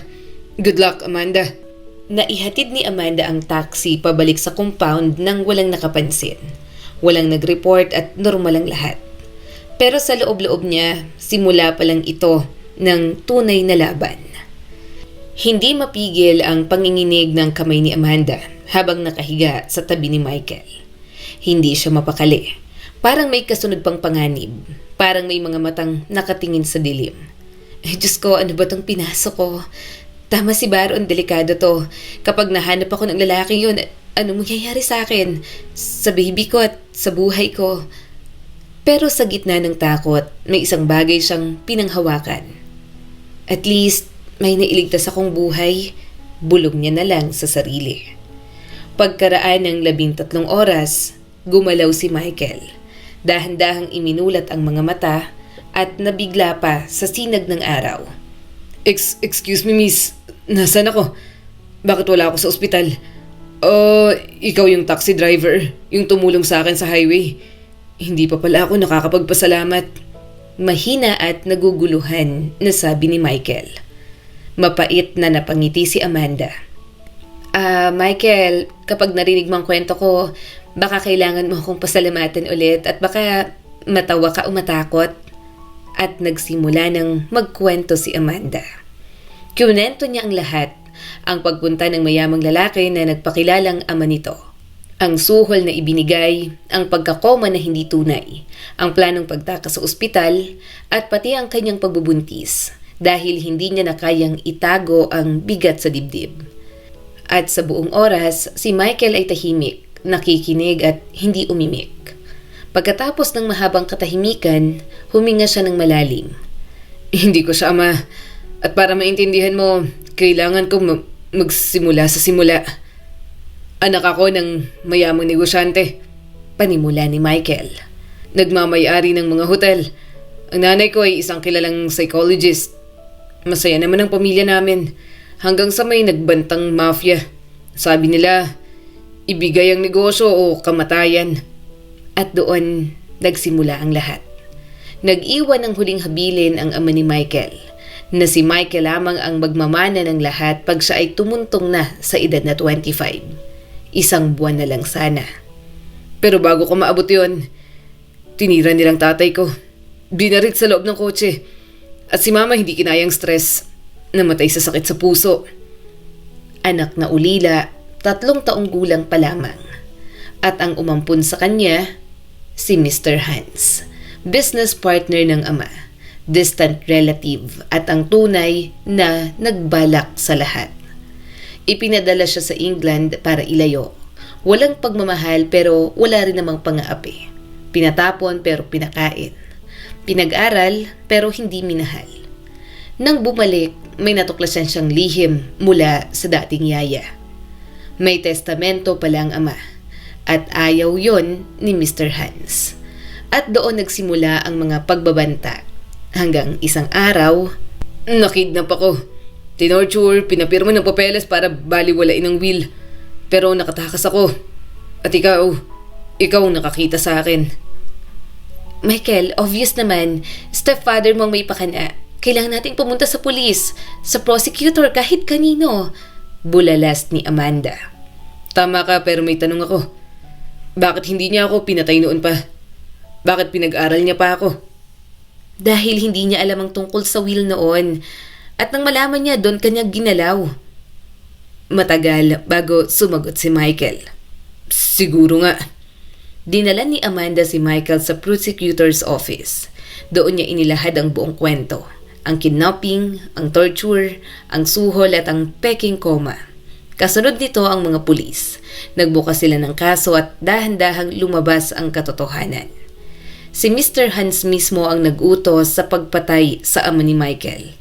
Good luck, Amanda. Naihatid ni Amanda ang taxi pabalik sa compound nang walang nakapansin. Walang nag-report at normal ang lahat. Pero sa loob-loob niya, simula pa lang ito ng tunay na laban. Hindi mapigil ang panginginig ng kamay ni Amanda habang nakahiga sa tabi ni Michael. Hindi siya mapakali. Parang may kasunod pang panganib. Parang may mga matang nakatingin sa dilim. Ay, Diyos ko, ano ba tong pinasok ko? Tama si Baron, delikado to. Kapag nahanap ako ng lalaki yun, ano mangyayari sa akin? Sa baby ko at sa buhay ko. Pero sa gitna ng takot, may isang bagay siyang pinanghawakan. At least, may nailigtas akong buhay. Bulog niya na lang sa sarili. Pagkaraan ng 13 oras, gumalaw si Michael. Dahan-dahang iminulat ang mga mata at nabigla pa sa sinag ng araw. Excuse me, miss. Nasaan ako? Bakit wala ako sa ospital? Ikaw yung taxi driver, yung tumulong sa akin sa highway. Hindi pa pala ako nakakapagpasalamat. Mahina at naguguluhan na sabi ni Michael. Mapait na napangiti si Amanda. Michael, kapag narinig mo ang kwento ko, baka kailangan mo akong pasalamatan ulit at baka matawa ka o matakot. At nagsimula ng magkwento si Amanda. Kinento niya ang lahat, ang pagpunta ng mayamang lalaki na nagpakilalang ama nito. Ang suhol na ibinigay, ang pagkakoma na hindi tunay, ang planong pagtaka sa ospital, at pati ang kanyang pagbubuntis dahil hindi niya na kayang itago ang bigat sa dibdib. At sa buong oras, si Michael ay tahimik, nakikinig at hindi umimik. Pagkatapos ng mahabang katahimikan, huminga siya ng malalim. Hindi ko siya ama. At para maintindihan mo, kailangan ko magsimula sa simula. Anak ako ng mayamang negosyante. Panimula ni Michael. Nagmamay-ari ng mga hotel. Ang nanay ko ay isang kilalang psychologist. Masaya naman ang pamilya namin. Hanggang sa may nagbantang mafia. Sabi nila, ibigay ang negosyo o kamatayan. At doon, nagsimula ang lahat. Nag-iwan ng huling habilin ang ama ni Michael, na si Michael lamang ang magmamana ng lahat pag siya ay tumuntong na sa edad na 25. Isang buwan na lang sana. Pero bago ko maabot yun, tinira nilang tatay ko. Binarit sa loob ng kotse. At si mama hindi kinayang stress. Namatay sa sakit sa puso. Anak na ulila, 3 taong gulang pa lamang. At ang umampun sa kanya, si Mr. Hans, business partner ng ama, distant relative at ang tunay na nagbalak sa lahat. Ipinadala siya sa England para ilayo. Walang pagmamahal pero wala rin namang pang-aapi. Pinatapon pero pinakain. Pinag-aral pero hindi minahal. Nang bumalik, may natuklasan siyang lihim mula sa dating yaya. May testamento pala ang ama at ayaw yon ni Mr. Hans. At doon nagsimula ang mga pagbabanta hanggang isang araw, nakidnap ako. Tinorture, pinapirma ng papeles para baliwalain ang will. Pero nakatakas ako. At ikaw ang nakakita sa akin. Michael, obvious naman, stepfather mong may pakana. Kailangan nating pumunta sa pulis, sa prosecutor, kahit kanino. Bulalas ni Amanda. Tama ka pero may tanong ako. Bakit hindi niya ako pinatay noon pa? Bakit pinag-aral niya pa ako? Dahil hindi niya alam ang tungkol sa will noon. At nang malaman niya, doon kanya ginalaw. Matagal bago sumagot si Michael. Siguro nga. Dinala ni Amanda si Michael sa prosecutor's office. Doon niya inilahad ang buong kwento. Ang kidnapping, ang torture, ang suhol at ang peking coma. Kasunod nito ang mga pulis. Nagbukas sila ng kaso at dahan-dahang lumabas ang katotohanan. Si Mr. Hans mismo ang nag-utos sa pagpatay sa ama ni Michael.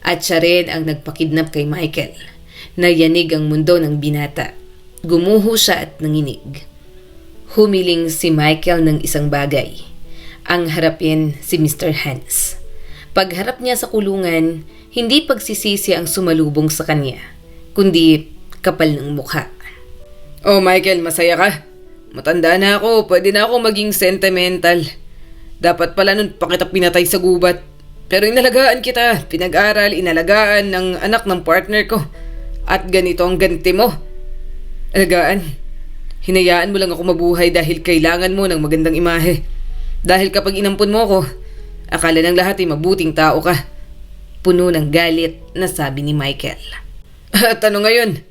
At siya rin ang nagpakidnap kay Michael. Nayanig ang mundo ng binata. Gumuho siya at nanginig. Humiling si Michael ng isang bagay. Ang harapin si Mr. Hans. Pagharap niya sa kulungan, hindi pagsisisi ang sumalubong sa kanya, kundi kapal ng mukha. Oh Michael, masaya ka? Matanda na ako, pwede na ako maging sentimental. Dapat pala nun pa kita pinatay sa gubat. Pero inalagaan kita, pinag-aral, inalagaan ng anak ng partner ko. At ganito ang ganti mo. Alagaan, hinayaan mo lang ako mabuhay dahil kailangan mo ng magandang imahe. Dahil kapag inampun mo ko, akala ng lahat ay mabuting tao ka. Puno ng galit na sabi ni Michael. At ano ngayon?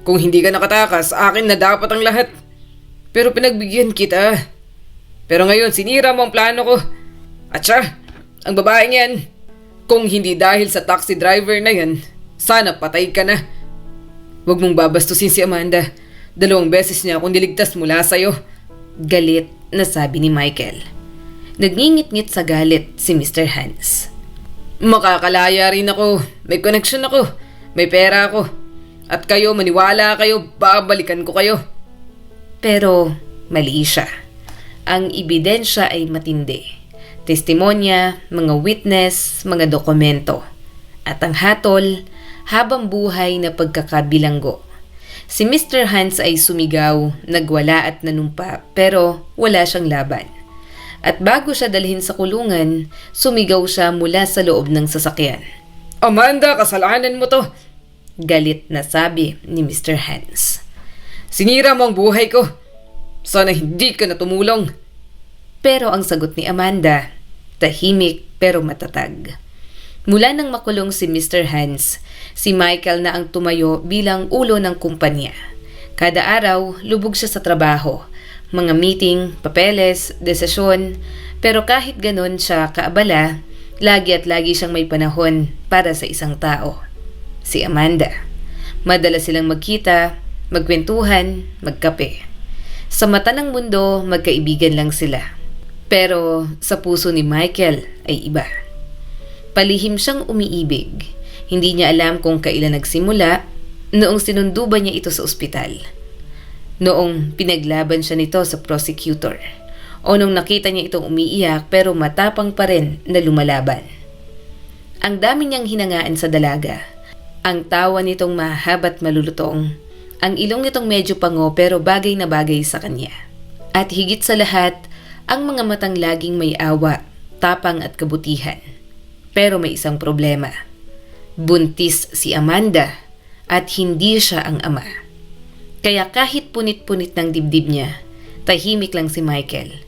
Kung hindi ka nakatakas, akin na dapat ang lahat. Pero pinagbigyan kita. Pero ngayon, sinira mo ang plano ko. At siya, ang babaeng yan, kung hindi dahil sa taxi driver na yan, sana patay ka na. Huwag mong babastusin si Amanda. 2 beses niya akong niligtas mula sa'yo. Galit na sabi ni Michael. Nagngingit-ngit sa galit si Mr. Hans. Makakalaya rin ako. May connection ako. May pera ako. At kayo, maniwala kayo, babalikan ko kayo. Pero mali siya. Ang ebidensya ay matindi. Testimonya, mga witness, mga dokumento. At ang hatol, habang buhay na pagkakabilanggo. Si Mr. Hans ay sumigaw, nagwala at nanumpa pero wala siyang laban. At bago siya dalhin sa kulungan, sumigaw siya mula sa loob ng sasakyan. Amanda, kasalanan mo to! Galit na sabi ni Mr. Hans. Sinira mo ang buhay ko. Sana hindi ka na tumulong. Pero ang sagot ni Amanda, tahimik pero matatag. Mula nang makulong si Mr. Hans, si Michael na ang tumayo bilang ulo ng kumpanya. Kada araw, lubog siya sa trabaho. Mga meeting, papeles, desisyon. Pero kahit ganon siya kaabala, lagi at lagi siyang may panahon para sa isang tao. Si Amanda. Madalas silang magkita, magkwentuhan, magkape. Sa mata ng mundo, magkaibigan lang sila. Pero sa puso ni Michael ay iba. Palihim siyang umiibig. Hindi niya alam kung kailan nagsimula, noong sinunduban niya ito sa ospital. Noong pinaglaban siya nito sa prosecutor. O nung nakita niya itong umiiyak pero matapang pa rin na lumalaban. Ang dami niyang hinangaan sa dalaga. Ang tawa nitong mahaba't malulutong. Ang ilong nitong medyo pango pero bagay na bagay sa kanya. At higit sa lahat, ang mga matang laging may awa, tapang at kabutihan. Pero may isang problema. Buntis si Amanda at hindi siya ang ama. Kaya kahit punit-punit ng dibdib niya, tahimik lang si Michael.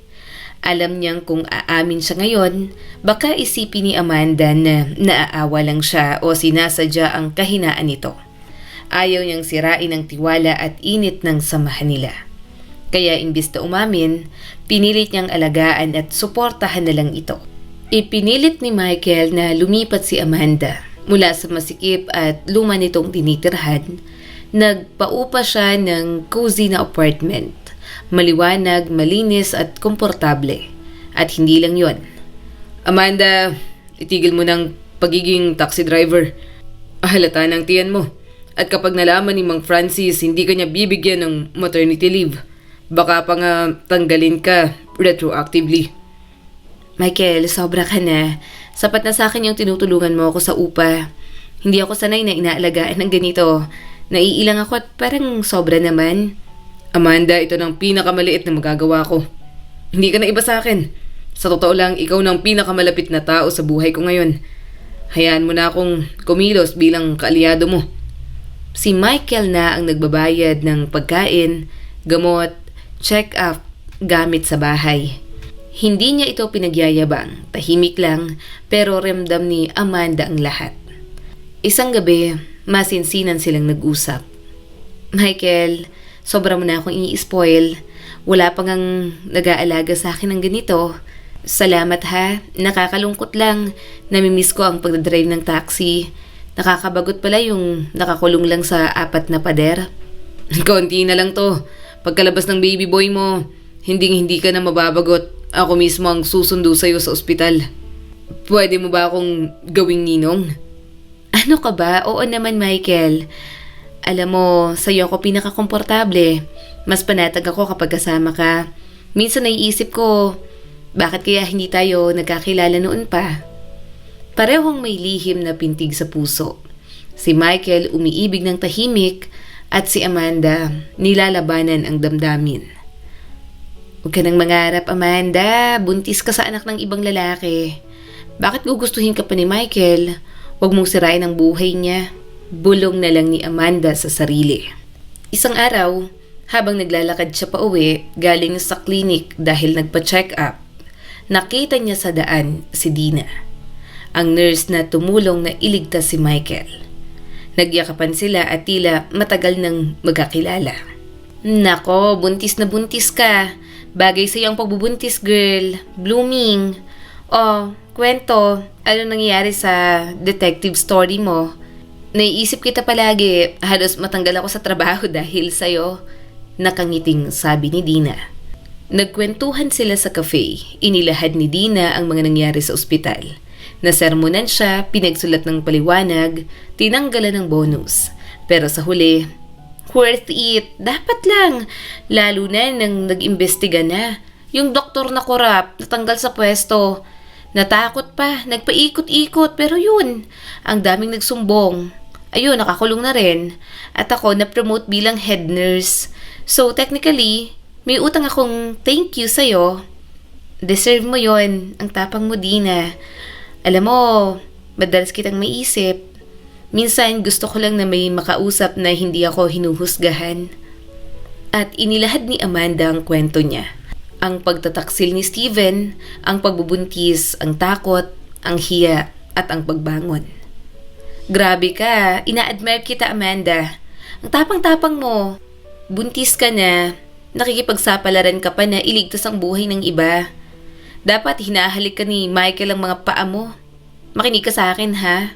Alam niyang kung aamin siya ngayon, baka isipin ni Amanda na naaawa lang siya o sinasadya ang kahinaan nito. Ayaw niyang sirain ang tiwala at init ng samahan nila. Kaya imbis na umamin, pinilit niyang alagaan at suportahan na lang ito. Ipinilit ni Michael na lumipat si Amanda mula sa masikip at luma nitong tinitirhan. Nagpaupa siya ng cozy na apartment. Maliwanag, malinis at komportable. At hindi lang yon. Amanda, itigil mo ng pagiging taxi driver. Halata ng tiyan mo. At kapag nalaman ni Mang Francis, hindi ka niya bibigyan ng maternity leave. Baka pa nga tanggalin ka retroactively. Michael, sobra ka na. Sapat na sa akin yung tinutulungan mo ako sa upa. Hindi ako sanay na inaalagaan ng ganito. Naiilang ako at parang sobra naman. Amanda, ito ng pinakamaliit na magagawa ko. Hindi ka na iba sa akin. Sa totoo lang, ikaw ng pinakamalapit na tao sa buhay ko ngayon. Hayaan mo na akong kumilos bilang kaalyado mo. Si Michael na ang nagbabayad ng pagkain, gamot, check-up, gamit sa bahay. Hindi niya ito pinagyayabang, tahimik lang, pero ramdam ni Amanda ang lahat. Isang gabi, masinsinan silang nag-usap. Michael, sobra mo na akong i-spoil. Wala pa ngang nag-aalaga sa akin ng ganito. Salamat ha, nakakalungkot lang. Namimiss ko ang pagdadrive ng taxi. Nakakabagot pala yung nakakulong lang sa 4 na pader. Konti na lang to. Pagkalabas ng baby boy mo, hindi ka na mababagot. Ako mismo ang susundo sa'yo sa ospital. Pwede mo ba akong gawing ninong? Ano ka ba? Oo naman, Michael. Alam mo, sa'yo ako pinakakomportable. Mas panatag ako kapag kasama ka. Minsan naiisip ko, bakit kaya hindi tayo nagkakilala noon pa? Parehong may lihim na pintig sa puso. Si Michael umiibig ng tahimik at si Amanda nilalabanan ang damdamin. Huwag ka nang mangarap, Amanda. Buntis ka sa anak ng ibang lalaki. Bakit gugustuhin ka pa ni Michael? Huwag mong sirain ang buhay niya. Bulong na lang ni Amanda sa sarili. Isang araw, habang naglalakad siya pa uwi galing sa klinik dahil nagpa-check up, nakita niya sa daan si Dina, ang nurse na tumulong na iligtas si Michael. Nagyakapan sila at tila matagal nang magkakilala. Nako, buntis na buntis ka. Bagay sa iyo ang pagbubuntis, girl. Blooming. Oh, kwento. Ano nangyayari sa detective story mo? Naiisip kita palagi. Halos matanggal ako sa trabaho dahil sa'yo. Nakangiting sabi ni Dina. Nagkwentuhan sila sa cafe. Inilahad ni Dina ang mga nangyari sa ospital. Nasermonan siya, pinagsulat ng paliwanag, tinanggalan ng bonus. Pero sa huli, worth it. Dapat lang. Lalo na nang nag-imbestiga na. Yung doktor na korap, natanggal sa pwesto. Natakot pa, nagpaikot-ikot, pero yun, ang daming nagsumbong. Ayun, nakakulong na rin. At ako na-promote bilang head nurse. So technically, may utang akong thank you sa'yo. Deserve mo yon, ang tapang mo, Dina. Alam mo, madalas kitang maisip. Minsan gusto ko lang na may makausap na hindi ako hinuhusgahan. At inilahad ni Amanda ang kwento niya. Ang pagtataksil ni Steven, ang pagbubuntis, ang takot, ang hiya, at ang pagbangon. Grabe ka, ina-admire kita, Amanda. Ang tapang-tapang mo. Buntis ka na, nakikipagsapalaran ka pa na iligtas ang buhay ng iba. Dapat hinahalik ka ni Michael ang mga paa mo. Makinig ka sa akin, ha?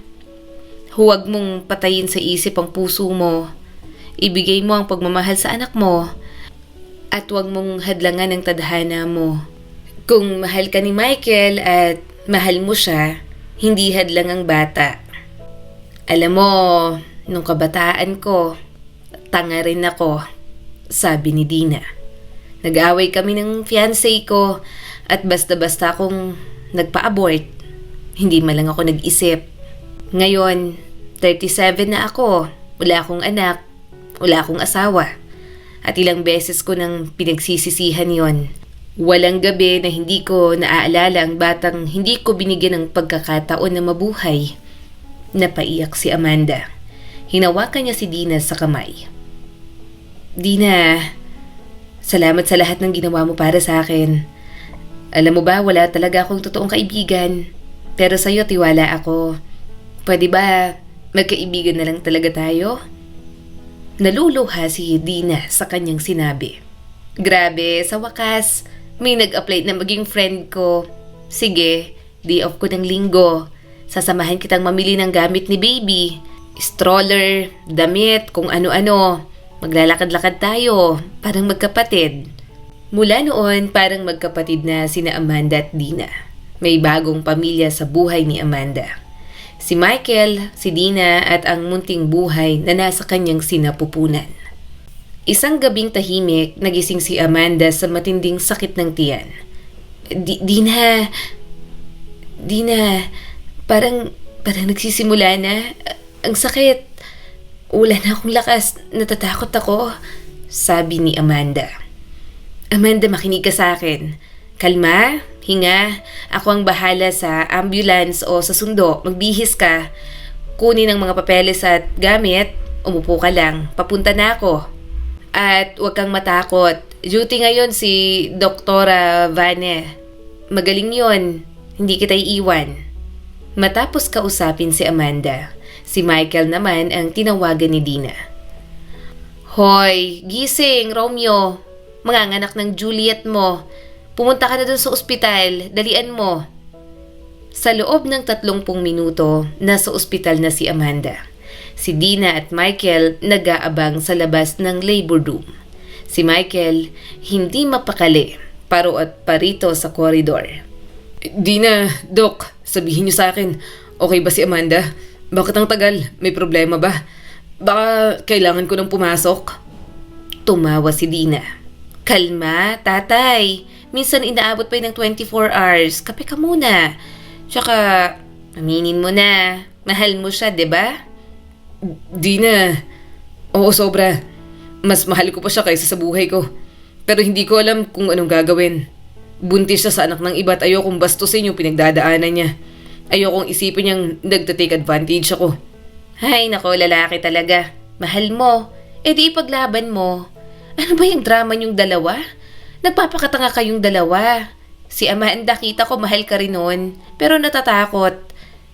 Huwag mong patayin sa isip ang puso mo. Ibigay mo ang pagmamahal sa anak mo. At huwag mong hadlangan ang tadhana mo. Kung mahal ka ni Michael at mahal mo siya, hindi hadlang ang bata. Alam mo, nung kabataan ko, tanga rin ako, sabi ni Dina. Nag-away kami ng fiancé ko at basta-basta akong nagpa-abort. Hindi man lang ako nag-isip. Ngayon, 37 na ako. Wala akong anak. Wala akong asawa. At ilang beses ko nang pinagsisisihan yon. Walang gabi na hindi ko naaalala ang batang hindi ko binigyan ng pagkakataon na mabuhay. Napaiyak si Amanda. Hinawakan niya si Dina sa kamay. Dina, salamat sa lahat ng ginawa mo para sa akin. Alam mo ba, wala talaga akong totoong kaibigan. Pero sa'yo tiwala ako. Pwede ba magkaibigan na lang talaga tayo? Naluluha si Dina sa kanyang sinabi. Grabe, sa wakas, may nag-apply na maging friend ko. Sige, day off ko ng linggo. Sasamahan kitang mamili ng gamit ni baby. Stroller, damit, kung ano-ano. Maglalakad-lakad tayo, parang magkapatid. Mula noon, parang magkapatid na sina Amanda at Dina. May bagong pamilya sa buhay ni Amanda. Si Michael, si Dina at ang munting buhay na nasa kanyang sinapupunan. Isang gabing tahimik, nagising si Amanda sa matinding sakit ng tiyan. Dina, parang nagsisimula na. Ang sakit. Wala na akong lakas. Natatakot ako, sabi ni Amanda. Amanda, makinig ka sa akin. Kalma, hinga. Ako ang bahala sa ambulance o sa sundo. Magbihis ka. Kunin ang mga papeles at gamit. Umupo ka lang. Papunta na ako. At huwag kang matakot. Duty ngayon si Doktora Vane. Magaling yon. Hindi kita iiwan. Matapos kausapin si Amanda, si Michael naman ang tinawagan ni Dina. Hoy, gising, Romeo. Manganganak ng Juliet mo. Pumunta ka na dun sa ospital. Dalian mo. Sa loob ng 30 minuto, nasa ospital na si Amanda. Si Dina at Michael nag-aabang sa labas ng labor room. Si Michael hindi mapakali, paro at parito sa koridor. Dina, Doc, sabihin niyo sa akin, okay ba si Amanda? Bakit ang tagal? May problema ba? Baka kailangan ko nang pumasok? Tumawa si Dina. Kalma, tatay. Minsan inaabot pa yun ng 24 hours. Kape ka muna. Tsaka, aminin mo na, mahal mo siya, 'di ba? Dina, oo sobra. Mas mahal ko pa siya kaysa sa buhay ko. Pero hindi ko alam kung anong gagawin. Buntis siya sa anak ng iba at ayokong bastusin yung pinagdadaanan niya. Ayokong isipin niyang nagtatake advantage ako. Ay, nako, lalaki talaga. Mahal mo. E di ipaglaban mo. Ano ba yung drama niyong dalawa? Nagpapakatanga kayong dalawa. Si Amanda, kita ko mahal ka rin nun. Pero natatakot.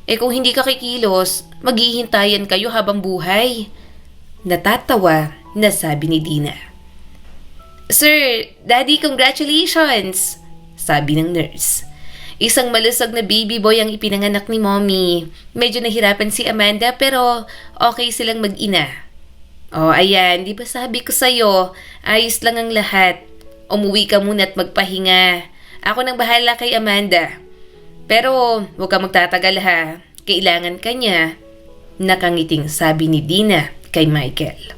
Eh kung hindi ka kikilos, maghihintayan kayo habang buhay. Natatawa na sabi ni Dina. Sir, Daddy, congratulations! Sabi ng nurse. Isang malusog na baby boy ang ipinanganak ni Mommy. Medyo nahirapan si Amanda pero okay silang mag-ina. Oh, ayan, di ba sabi ko sa'yo, ayos lang ang lahat. Umuwi ka muna at magpahinga. Ako nang bahala kay Amanda. Pero huwag ka magtatagal ha. Kailangan ka niya. Nakangiting sabi ni Dina kay Michael.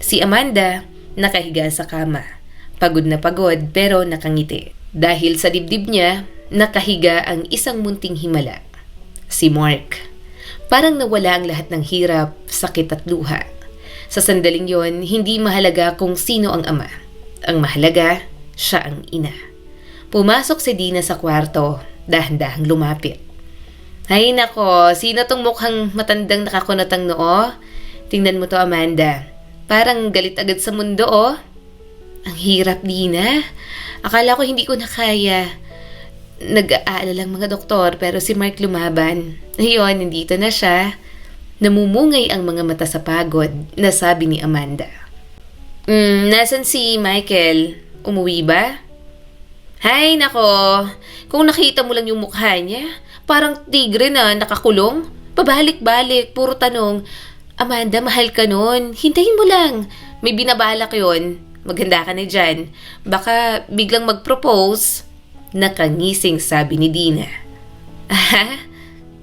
Si Amanda nakahiga sa kama. Pagod na pagod pero nakangiti. Dahil sa dibdib niya, nakahiga ang isang munting himala. Si Mark. Parang nawala ang lahat ng hirap, sakit at luha. Sa sandaling yon, hindi mahalaga kung sino ang ama. Ang mahalaga, siya ang ina. Pumasok si Dina sa kwarto, dahan-dahang lumapit. Ay nako, sino tong mukhang matandang nakakunot ang noo? Tingnan mo to, Amanda. Parang galit agad sa mundo, oh. Ang hirap, Dina. Akala ko hindi ko na kaya. Nag-aalala lang mga doktor pero si Mark lumaban. Ayun, nandito na siya. Namumungay ang mga mata sa pagod, nasabi ni Amanda. Nasan si Michael? Umuwi ba? Hay nako, kung nakita mo lang yung mukha niya, parang tigre na nakakulong. Pabalik-balik, puro tanong. Amanda, mahal ka nun. Hintayin mo lang. May binabalak yon. Maganda ka na dyan. Baka biglang mag-propose. Nakangising sabi ni Dina. Ah,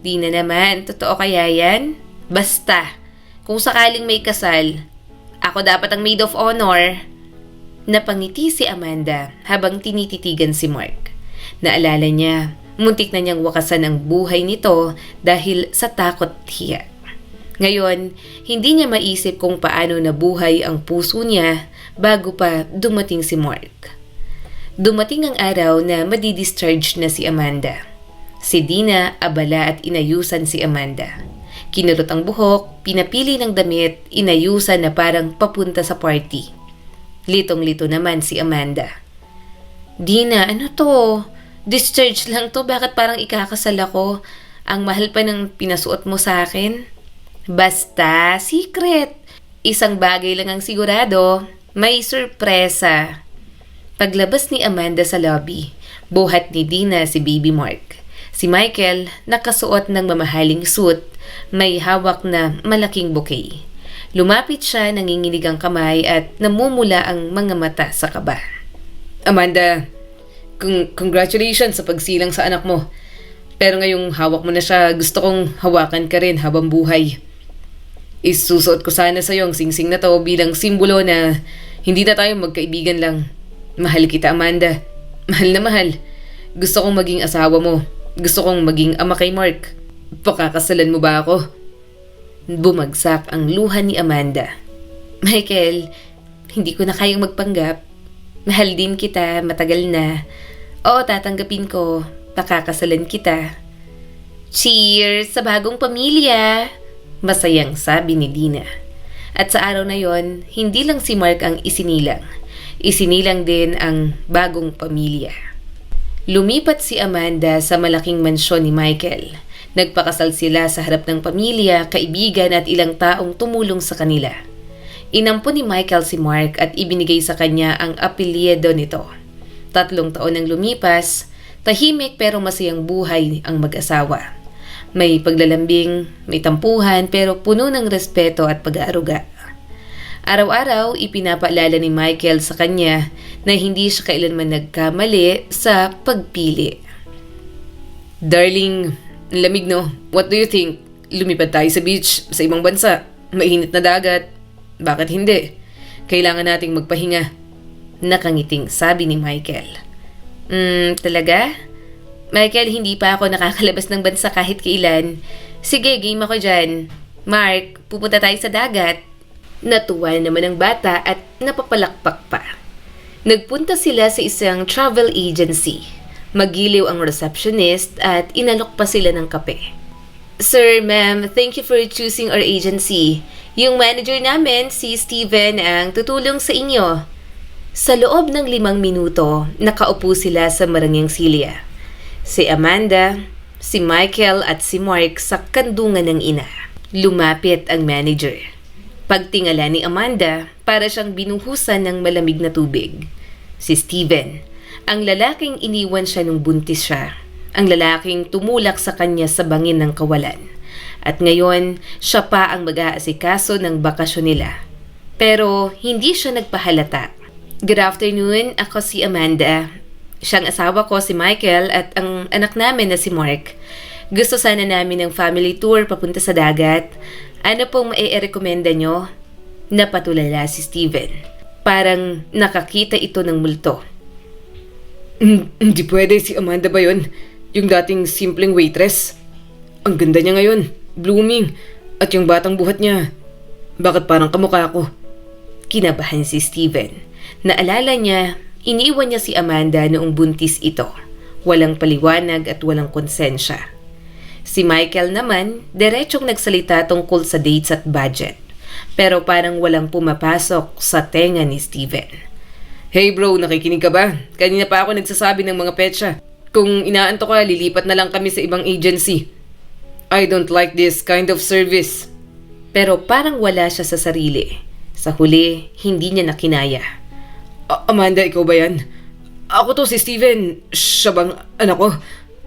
Dina naman. Totoo kaya yan? Basta, kung sakaling may kasal, ako dapat ang maid of honor. Napangiti si Amanda habang tinititigan si Mark. Naalala niya, muntik na niyang wakasan ang buhay nito dahil sa takot hiya. Ngayon, hindi niya maisip kung paano nabuhay ang puso niya bago pa dumating si Mark. Dumating ang araw na madidischarge na si Amanda. Si Dina abala at inayusan si Amanda. Kinulot ang buhok, pinapili ng damit, inayusan na parang papunta sa party. Litong-lito naman si Amanda. Dina, ano to? Discharge lang to, bakit parang ikakasal ako? Ang mahal pa ng pinasuot mo sa akin? Basta, secret. Isang bagay lang ang sigurado, may sorpresa. Paglabas ni Amanda sa lobby, buhat ni Dina si Baby Mark. Si Michael, nakasuot ng mamahaling suit, may hawak na malaking bouquet. Lumapit siya, nanginginig ang kamay at namumula ang mga mata sa kaba. Amanda, congratulations sa pagsilang sa anak mo. Pero ngayong hawak mo na siya, gusto kong hawakan ka rin habang buhay. Isusuot ko sana sa'yo ang singsing na to bilang simbolo na hindi na tayo magkaibigan lang. Mahal kita, Amanda. Mahal na mahal. Gusto kong maging asawa mo. Gusto kong maging ama kay Mark. Pakakasalan mo ba ako? Bumagsak ang luha ni Amanda. Michael, hindi ko na kayang magpanggap. Mahal din kita, matagal na. Oo, tatanggapin ko. Pakakasalan kita. Cheers sa bagong pamilya! Masayang sabi ni Dina. At sa araw na yon, hindi lang si Mark ang isinilang. Isinilang din ang bagong pamilya. Lumipat si Amanda sa malaking mansyon ni Michael. Nagpakasal sila sa harap ng pamilya, kaibigan at ilang taong tumulong sa kanila. Inampun ni Michael si Mark at ibinigay sa kanya ang apelyido nito. 3 taon nang lumipas, tahimik pero masayang buhay ang mag-asawa. May paglalambing, may tampuhan pero puno ng respeto at pag-aaruga. Araw-araw, ipinapaalala ni Michael sa kanya na hindi siya kailanman nagkamali sa pagpili. Darling, ang lamig no? What do you think? Lumipad tayo sa beach, sa ibang bansa. Mainit na dagat. Bakit hindi? Kailangan nating magpahinga. Nakangiting sabi ni Michael. Talaga? Michael, hindi pa ako nakakalabas ng bansa kahit kailan. Sige, game ako dyan. Mark, pupunta tayo sa dagat. Natuwa naman ang bata at napapalakpak pa. Nagpunta sila sa isang travel agency. Magiliw ang receptionist at inalok pa sila ng kape. Sir, ma'am, thank you for choosing our agency. Yung manager namin, si Steven, ang tutulong sa inyo. Sa loob ng 5 minuto, nakaupo sila sa marangyang silya. Si Amanda, si Michael at si Mark sa kandungan ng ina. Lumapit ang manager. Pagtingala ni Amanda, para siyang binuhusan ng malamig na tubig. Si Steven, ang lalaking iniwan siya nung buntis siya. Ang lalaking tumulak sa kanya sa bangin ng kawalan. At ngayon, siya pa ang mag-aasikaso ng bakasyon nila. Pero hindi siya nagpahalata. Good afternoon, ako si Amanda. Siyang asawa ko si Michael at ang anak namin na si Mark. Gusto sana namin ng family tour papunta sa dagat. Ano pong mai-rekomenda nyo? Napatulala si Steven. Parang nakakita ito ng multo. Hindi pwede, si Amanda ba yun? Yung dating simpleng waitress? Ang ganda niya ngayon, blooming. At yung batang buhat niya, bakit parang kamukha ko? Kinabahan si Steven. Naalala niya, iniwan niya si Amanda noong buntis ito. Walang paliwanag at walang konsensya. Si Michael naman, diretsong nagsalita tungkol sa dates at budget. Pero parang walang pumapasok sa tenga ni Steven. Hey bro, nakikinig ka ba? Kanina pa ako nagsasabi ng mga petsa. Kung inaanto ka, lilipat na lang kami sa ibang agency. I don't like this kind of service. Pero parang wala siya sa sarili. Sa huli, hindi niya nakinaya. Amanda, ikaw ba yan? Ako to si Steven. Siya bang anak ko?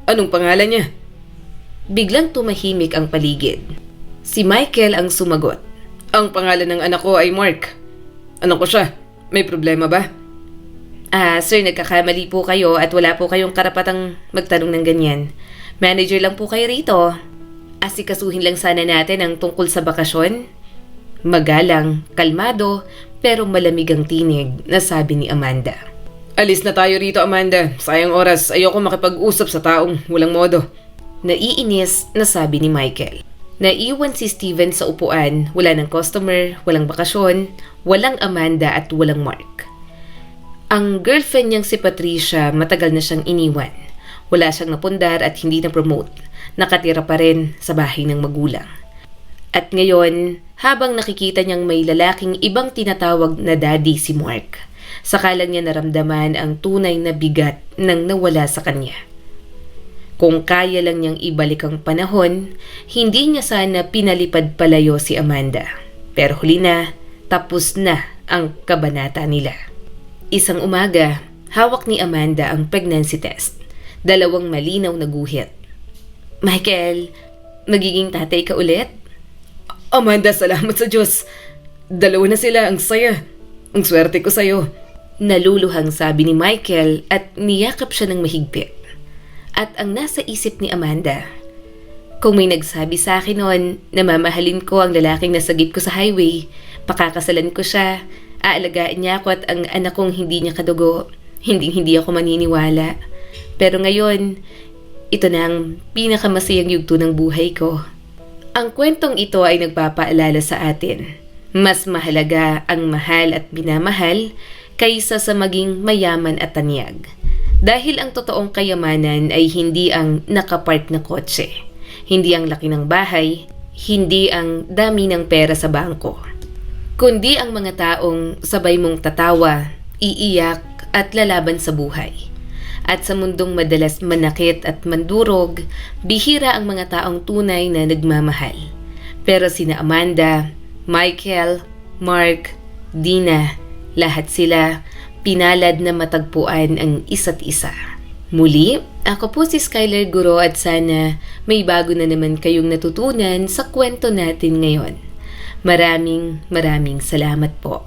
Anong pangalan niya? Biglang tumahimik ang paligid. Si Michael ang sumagot. Ang pangalan ng anak ko ay Mark. Ano ko siya? May problema ba? Sir, nagkakamali po kayo at wala po kayong karapatang magtanong ng ganyan. Manager lang po kayo rito. Asikasuhin lang sana natin ang tungkol sa bakasyon. Magalang, kalmado, pero malamig ang tinig na sabi ni Amanda. Alis na tayo rito, Amanda. Sayang oras. Ayoko makipag-usap sa taong walang modo. Naiinis na sabi ni Michael. Naiwan si Steven sa upuan, wala ng customer, walang bakasyon, walang Amanda at walang Mark. Ang girlfriend niyang si Patricia matagal na siyang iniwan. Wala siyang napundar at hindi na-promote. Nakatira pa rin sa bahay ng magulang. At ngayon, habang nakikita niyang may lalaking ibang tinatawag na daddy si Mark, saka lang niya naramdaman ang tunay na bigat ng nawala sa kanya. Kung kaya lang niyang ibalik ang panahon, hindi niya sana pinalipad palayo si Amanda. Pero huli na, tapos na ang kabanata nila. Isang umaga, hawak ni Amanda ang pregnancy test. 2 malinaw na guhit. Michael, magiging tatay ka ulit? Amanda, salamat sa Diyos. 2 na sila, ang saya. Ang swerte ko sa'yo. Naluluhang sabi ni Michael at niyakap siya ng mahigpit. At ang nasa isip ni Amanda, kung may nagsabi sa akin noon na mamahalin ko ang lalaking nasagip ko sa highway, pakakasalan ko siya, aalagaan niya ako at ang anak kong hindi niya kadugo, hindi ako maniniwala. Pero ngayon, ito na ang pinakamasayang yugto ng buhay ko. Ang kwentong ito ay nagpapaalala sa atin. Mas mahalaga ang mahal at binamahal kaysa sa maging mayaman at tanyag. Dahil ang totoong kayamanan ay hindi ang nakapark na kotse, hindi ang laki ng bahay, hindi ang dami ng pera sa bangko, kundi ang mga taong sabay mong tatawa, iiyak at lalaban sa buhay. At sa mundong madalas manakit at mandurog, bihira ang mga taong tunay na nagmamahal. Pero sina Amanda, Michael, Mark, Dina, lahat sila pinalad na matagpuan ang isa't isa. Muli, ako po si Skylar Guro at sana may bago na naman kayong natutunan sa kwento natin ngayon. Maraming salamat po.